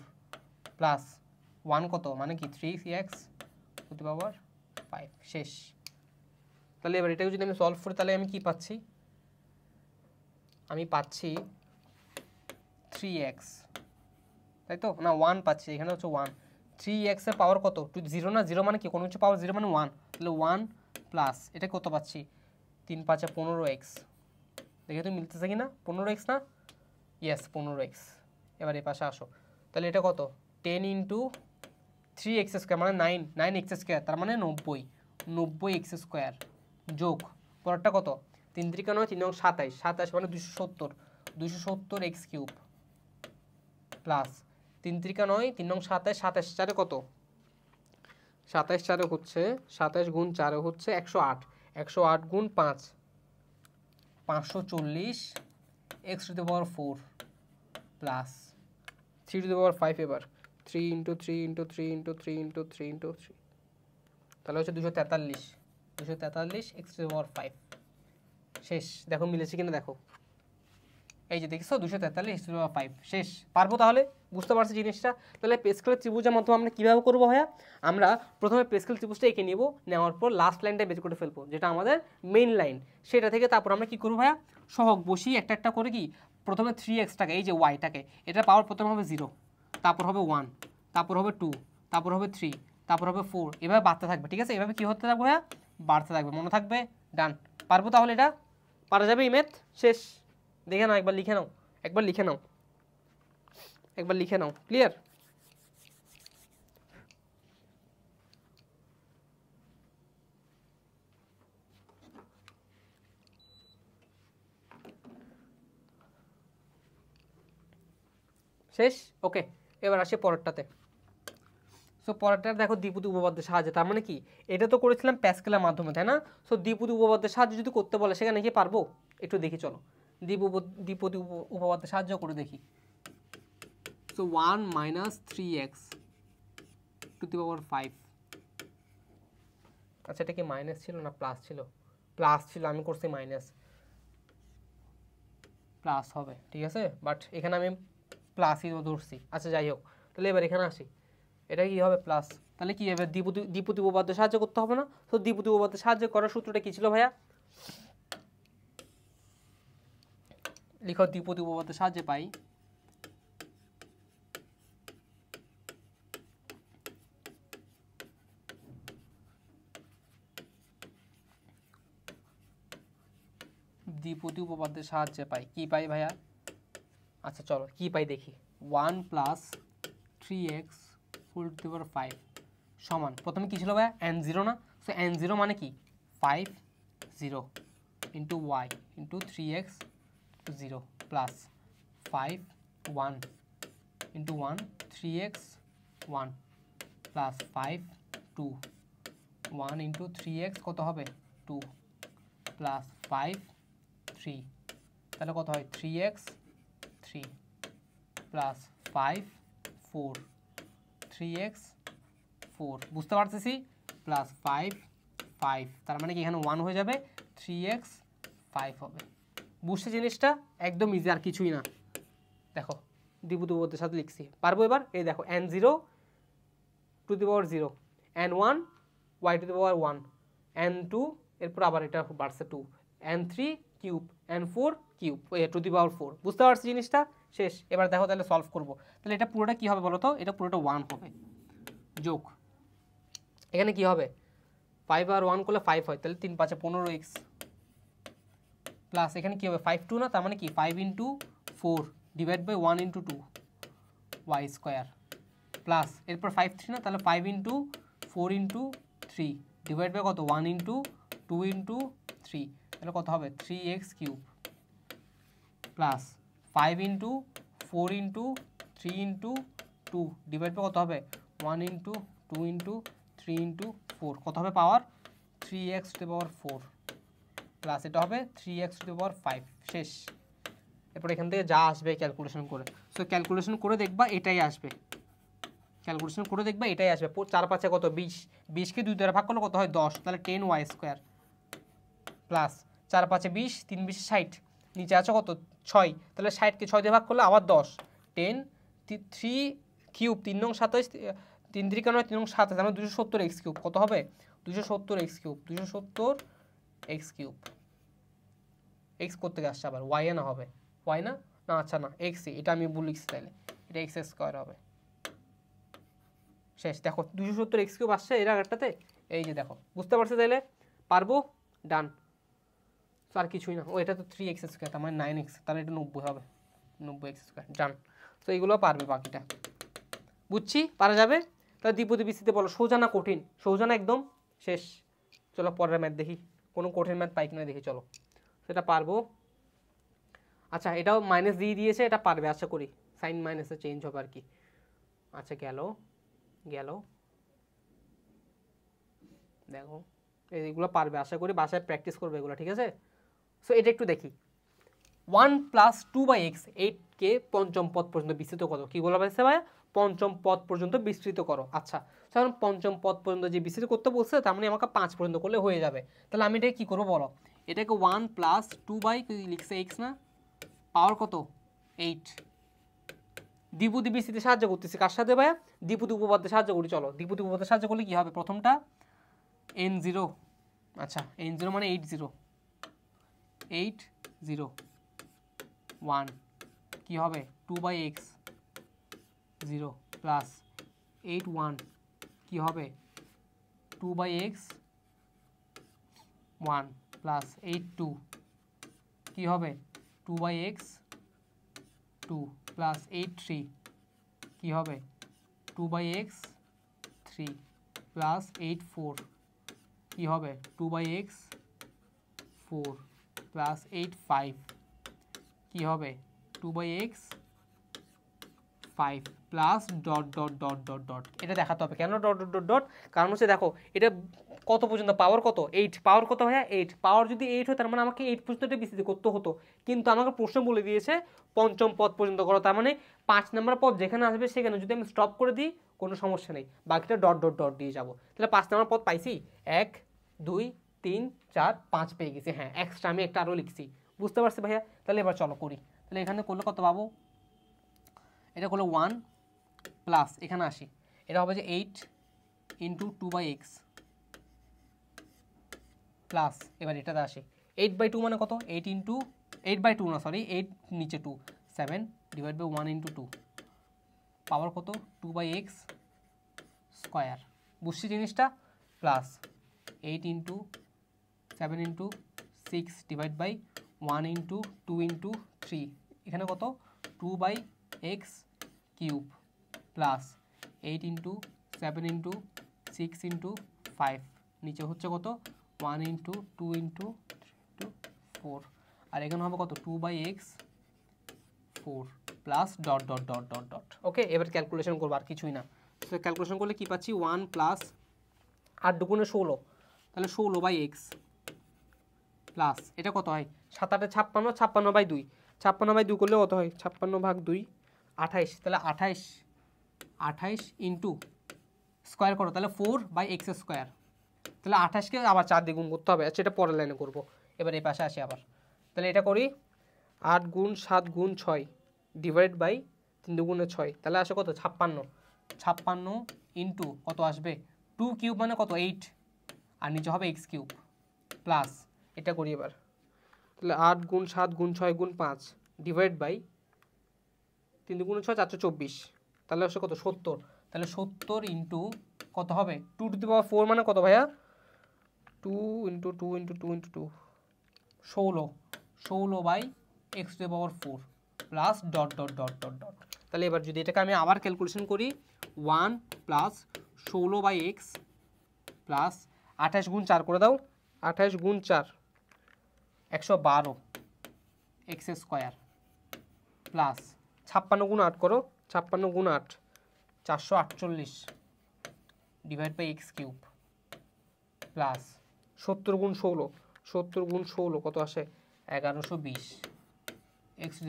A: প্লাস 1 কত মানে কি 3x টু দি পাওয়ার 5, শেষ। তাহলে এবার এটাকে যদি আমি সলভ করি তাহলে আমি কি পাচ্ছি? আমি পাচ্ছি 3x, তাই তো? না 1 পাচ্ছি, এখানে হচ্ছে 1, 3x এর পাওয়ার কত? 0 না, 0 মানে কি? কোনো কিছু পাওয়ার 0 মানে 1, তাহলে 1 প্লাস এটা কত পাচ্ছি? 3 5 15x, দেখে তো মিলতেছে কি না? 15x না? Yes 15x। এবার এই পাশে আসো, তাহলে এটা কত? 10 ইন্টু 3x স্কোয়ার মানে 9x স্কোয়ার, তার মানে 90x স্কোয়ার যোগ পরেরটা কত? 3 3 9 3 9 27, 27 মানে 270x কিউব প্লাস 3 3 9 3 9 27, 27 চারে কত? 27 চারে হচ্ছে 27 গুণ 4 হচ্ছে 108, 108 গুণ 5 540 x to the power 4 plus 3 to the power 5, এবার 3 into 3 into 3 into 3 into 3 into 3, তাহলে হচ্ছে 243 x টু দ্য পাওয়ার 5। শেষ। দেখো মিলেছে কিনা দেখো, এই যে দেখছো 243 x টু দ্য পাওয়ার 5। শেষ। পারবো তাহলে? বুঝতে পারছি জিনিসটা? তাহলে পেস্কেল ত্রিভুজের মাধ্যমে আমরা কীভাবে করবো ভাইয়া? আমরা প্রথমে পেস্কেল ত্রিভুজটা এঁকে নিব, নেওয়ার পর লাস্ট লাইনটা বের করে ফেলবো, যেটা আমাদের মেইন লাইন। সেটা থেকে তারপর আমরা কী করবো ভাইয়া? সহগ বসিয়ে একটা একটা করে কি প্রথমে 3xটাকে, এই যে ওয়াইটাকে, এটা পাওয়ার প্রথমে হবে 0, তারপর হবে 1, তারপর হবে 2, তারপর হবে 3, তারপর হবে 4, এভাবে বাড়তে থাকবে। ঠিক আছে? এভাবে কী হতে থাকবে ভাইয়া? বাড়তে থাকবে। মনে থাকবে? ডান। পারবো তাহলে? এটা পারা যাবে এই ম্যাথ? শেষ। দেখে নাও, একবার লিখে নাও, একবার লিখে নাও, একবার লিখে নাও। ক্লিয়ার? শেষ। ওকে, এবার আসি পরেরটাতে। সো পরেরটা দেখো দ্বিপদী উপপাদ্যের সাহায্যে, তার মানে কি এটা তো করেছিলাম প্যাসকেলের মাধ্যমে, তাই না? সো দ্বিপদী উপপাদ্যের সাহায্যে যদি করতে বলে সেখানে কি পারবো? একটু দেখি চলো, দ্বিপদী উপপাদ্যের সাহায্য করে দেখি। So 1 minus 3x to the power 5। আচ্ছা, এটা কি মাইনাস ছিল না প্লাস ছিল? প্লাস ছিল, আমি করছি মাইনাস। প্লাস হবে, ঠিক আছে, বাট এখানে আমি প্লাসই ধরছি। আচ্ছা যাই হোক, তাহলে এবার এখানে আসি, এটা কি হবে? প্লাস। তাহলে কি হবে? দ্বিপদী উপপাদ্য সাহায্য করতে হবে না? তো দ্বিপদী উপপাদ্য সাহায্য করার সূত্রটা কি ছিল ভাইয়া? লিখো, দ্বিপদী উপপাদ্য সাহায্যে পাই দ্বিপদী উপপাদ্যের সাহায্যে পাই কি পাই ভাইয়া? আচ্ছা চলো কি পাই দেখি। 1 plus 3x full two the power 5 সমান, প্রথমে কি ছিল ভাইয়া? n0 না? সো n0 মানে কি 5 0 into y into 3x to 0 plus 5 1 into 1 3x 1 plus 5 2 1 into 3x কত হবে? 2 প্লাস 5 3, তাহলে কত হয়? 3x 3 প্লাস 5 4 3x 4, বুঝতে পারতেছি? প্লাস 5 5, তার মানে কি এখানে 1 হয়ে যাবে, 3x 5 হবে। বুঝতে জিনিসটা? একদম ইজি, আর কিছুই না। দেখো দ্বিপদী উপপাদ্যের সাথে লিখছি, পারবো এবার? এই দেখো n0 to the power 0, n1 y to the power 1, n2 এরপর আবার এটা বাড়ছে 2, n3 cube, n4 cube to the power 4। বুঝতে পারছি জিনিসটা? শেষ। এবার দেখো তাহলে সলভ করবো। তাহলে এটা পুরোটা কি হবে বলো তো? এটা পুরোটা 1 হবে, যোগ এখানে কি হবে? 5 আর 1 করলে 5 হয়, তাহলে 3 5 15x প্লাস এখানে কি হবে? 5 2 না, তার মানে কি 5 into 4 divide by 1 into 2 y square plus এরপর 5 3 না, তাহলে 5 ইন্টু 4 ইন্টু 3 ডিভাইড বাই কত? 1 ইন্টু 2 ইন্টু 3, তাহলে কত হবে? 3x cube plus 5 into 4 into 3 into 2 divide by কত হবে? 1 ইন্টু 2 ইন্টু 3 ইন্টু 4, কত হবে পাওয়ার? 3x to the power 4 plus এটা হবে 3x টু দি পাওয়ার 5। শেষ। এরপর এখান থেকে যা আসবে ক্যালকুলেশন করে, সো ক্যালকুলেশন করে দেখবা এটাই আসবে, ক্যালকুলেশন করে দেখবা এটাই আসবে। 4 5 কত? 20, 20কে 2 দ্বারা ভাগ করলে কত হয়? 10, তাহলে 10y স্কোয়ার প্লাস 4 5 20, 3 20 60, নিচে আছে কত? 6, তাহলে 60কে 6 দিয়ে ভাগ করলে আবার 10, 10 3 কিউব 3 নং 27, 3 3 9 3 নং 27, আমরা 270x কিউব, কত হবে? 270x cube, 270x cube. X করতে আসছে আবার ওয়াই না হবে? ওয়াই না, না আচ্ছা না এক্সই, এটা আমি ভুল লিখছি, তাহলে এটা এক্স স্কোয়ার হবে। শেষ। দেখো 270x কিউব আসছে এর আগেরটাতে, এই যে দেখো, বুঝতে পারছো? তাহলে পারবো? ডান। আর কিছুই না, ও এটা তো 3x স্কোয়ার, তার মানে 9x, তাহলে এটা 90 হবে, 90x স্কোয়ার জান। তো এইগুলো পারবে বাকিটা, বুঝছি পারা যাবে। তাহলে দ্বিপদী বিস্তৃতি বলো সোজা না কঠিন? সোজা না একদম শেষ। চলো পরের ম্যাথ দেখি, কোনো কঠিন ম্যাথ পাই কিনা দেখি, চলো সেটা পারবো। আচ্ছা এটাও মাইনাস দিয়ে দিয়েছে, এটা পারবে আশা করি, সাইন মাইনাসে চেঞ্জ হবে আর কি। আচ্ছা গেল গেল, দেখো এইগুলো পারবে আশা করি, বাসায় প্র্যাকটিস করবে এগুলো, ঠিক আছে। সো এটা একটু দেখি, 1 + 2/x, 8কে পঞ্চম পদ পর্যন্ত বিস্তৃত করো। কি বলা হয়েছে ভাইয়া? পঞ্চম পদ পর্যন্ত বিস্তৃত করো। আচ্ছা কারণ পঞ্চম পদ পর্যন্ত যে বিস্তৃত করতে বলছে, তার মানে আমাকে 5 পর্যন্ত করলে হয়ে যাবে। তাহলে আমি এটাকে কী করবো বলো, এটাকে 1 + 2 লিখছে x না, পাওয়ার কত 8, দ্বিপদী বিস্তৃতিতে সাহায্য করতেছি কার সাথে ভাইয়া? দ্বিপদী উপপাদ্যে সাহায্য করি। চলো দ্বিপদী উপপাদ্যে সাহায্য করলে কি হবে, প্রথমটা n0, আচ্ছা n0 মানে 80, 1 কি হবে 2/x 0 প্লাস 81 কি হবে 2/x 1 প্লাস 82 কি হবে 2/x 2 প্লাস 83 কি হবে 2/x 3 প্লাস 84 কি হবে 2/x 4 প্লাস 85 কি হবে 2/x 5 plus dot dot dot dot dot. এটা দেখাতে হবে কেন ডট ডট ডট ডট, কারণ হচ্ছে দেখো এটা কত পর্যন্ত, পাওয়ার কত 8, পাওয়ার কত হয় 8, পাওয়ার যদি 8 হয় তার মানে আমাকে 8 পর্যন্ত এটা বিস্তৃত করতে হতো, কিন্তু আমাকে প্রশ্ন বলে দিয়েছে পঞ্চম পদ পর্যন্ত করো, তার মানে 5 নম্বর পদ যেখানে আসবে সেখানে যদি আমি স্টপ করে দিই কোনো সমস্যা নেই, বাকিটা ডট ডট ডট দিয়ে যাবো। তাহলে 5 নম্বর পদ পাইছি, 1 2 3 4 5 পেয়ে গেছি। হ্যাঁ এক্সট্রা আমি একটা আরও লিখছি, বুঝতে পারছি ভাইয়া। তাহলে এবার চলো করি, তাহলে এখানে করলে কত পাবো, এটা করলে 1 প্লাস এখানে আসি, এটা হবে যে 8 × 2/x প্লাস, এবার এটাতে আসি 8/2 মানে কত 8/2 না সরি 8 নিচে 2 7 ডিভাইড বাই 1 × 2 পাওয়ার কত 2/x স্কোয়ার, বুঝছি জিনিসটা, প্লাস 8 × 7 × 6 ডিভাইড বাই 1 × 2 × 3, এখানে কত 2/x কিউব প্লাস 8 × 7 × 6 × 5, নিচে হচ্ছে কত 1 × 2 × 4, আর এখানে হবে কত 2/x 4 plus dot dot dot dot dot. Okay এবার ক্যালকুলেশন করবো, আর কিছুই না। তো ক্যালকুলেশন করলে কি পাচ্ছি 1 প্লাস 8 দুগুণে 16, তাহলে 16/x প্লাস এটা কত হয় 7 8 56, 56/2, 56/2 করলে কত হয় 56/2 28, তাহলে 28 ইন্টু স্কোয়ার করো, তাহলে 4/x স্কোয়ার, তাহলে 28কে আবার 4 দিয়ে গুণ করতে হবে। আচ্ছা এটা পরের লাইনে করবো, এবার এই পাশে আসি আবার, তাহলে এটা করি 8 × 7 × 6 ডিভাইড বাই 3 দুগুণে 6, তাহলে আসে কত 56 ইন্টু কত আসবে 2 কিউব মানে কত 8, আর নিচে হবে x কিউব প্লাস এটা করি এবার, তাহলে 8 × 7 × 6 × 5 ডিভাইড বাই 3 দুগুণে 6 424, তাহলে আসে কত 70, তাহলে 70 ইন্টু কত হবে 2⁴ মানে কত ভাইয়া 2 × 2 × 2 × 2 16/x⁴ plus dot dot dot dot dot. তাহলে এবার যদি এটাকে আমি আবার ক্যালকুলেশন করি 1 প্লাস 16/x প্লাস 28 × 4 করে দাও, 28 × 4 112 x স্কোয়ার প্লাস 56 × 8 করো, 56 × 8 448 divide by x cube plus 70 × 16, 70 × 16 কত আসে 1120 x⁴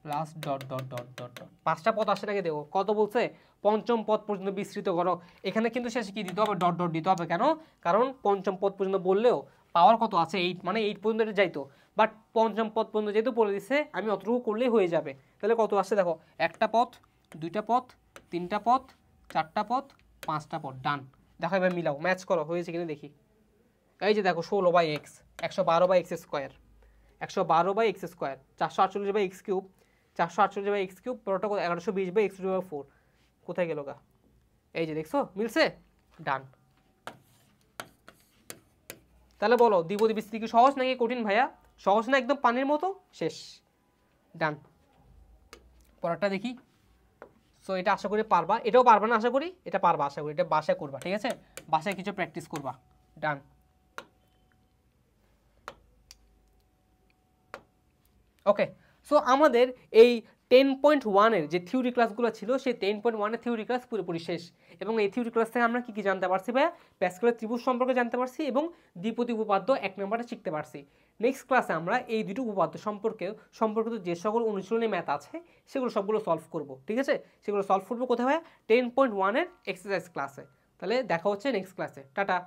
A: plus dot dot dot dot dot. 5টা পদ আসে নাকি দেখো, কত বলছে পঞ্চম পদ পর্যন্ত বিস্তৃত করো, এখানে কিন্তু শেষে কি দিতে হবে ডট ডট দিতে হবে, কেন কারণ পঞ্চম পদ পর্যন্ত বললেও পাওয়ার কত আছে 8, মানে 8 পর্যন্ত এটা যাইতো, বাট পঞ্চম পদ পর্যন্ত যেহেতু বলে দিচ্ছে আমি অতটুকু করলেই হয়ে যাবে। তাহলে কত আসছে দেখো, একটা পদ, দুইটা পদ, তিনটা পদ, চারটা পদ, 5টা পদ, ডান। দেখো এবার মিলাও ম্যাচ করো হয়েছে কিনা দেখি, এই যে দেখো 16/x 112/x square 112/x square 448/x cube 448/x cube পুরোটা 1120/x⁴, কোথায় গেল গা, এই যে দেখছো মিলছে, ডান। তাহলে বলো দ্বিপদী বিস্তৃতি কি সহজ নাকি কঠিন ভাইয়া? সহজ না একদম পানির মতো? শেষ, ডান। পরেরটা দেখি। সো এটা আশা করি পারবা, এটাও পারবা না আশা করি, এটা পারবা আশা করি, এটা বাসায় করবা, ঠিক আছে, বাসায় কিছু প্র্যাকটিস করবা, ডান। ওকে, সো আমাদের এই 10.1-এর যে থিওরি ক্লাসগুলো ছিল সেই 10.1-এর থিওরি ক্লাস পুরোপুরি শেষ। এবং এই থিওরি ক্লাস থেকে আমরা কি কি জানতে পারছি ভাইয়া? প্যাসকেলের ত্রিভুজ সম্পর্কে জানতে পারছি এবং দ্বিপদী উপপাদ্য 1 নম্বরটা শিখতে পারছি। নেক্সট ক্লাসে আমরা এই দুটো উপপাদ্য সম্পর্কিত যে সকল অনুশীলনী ম্যাথ আছে সেগুলো সবগুলো সলভ করব, ঠিক আছে? সেগুলো সলভ করবো কোথায় ভাইয়া? 10.1-এর এক্সারসাইজ ক্লাসে। তাহলে দেখা হচ্ছে নেক্সট ক্লাসে, টাটা।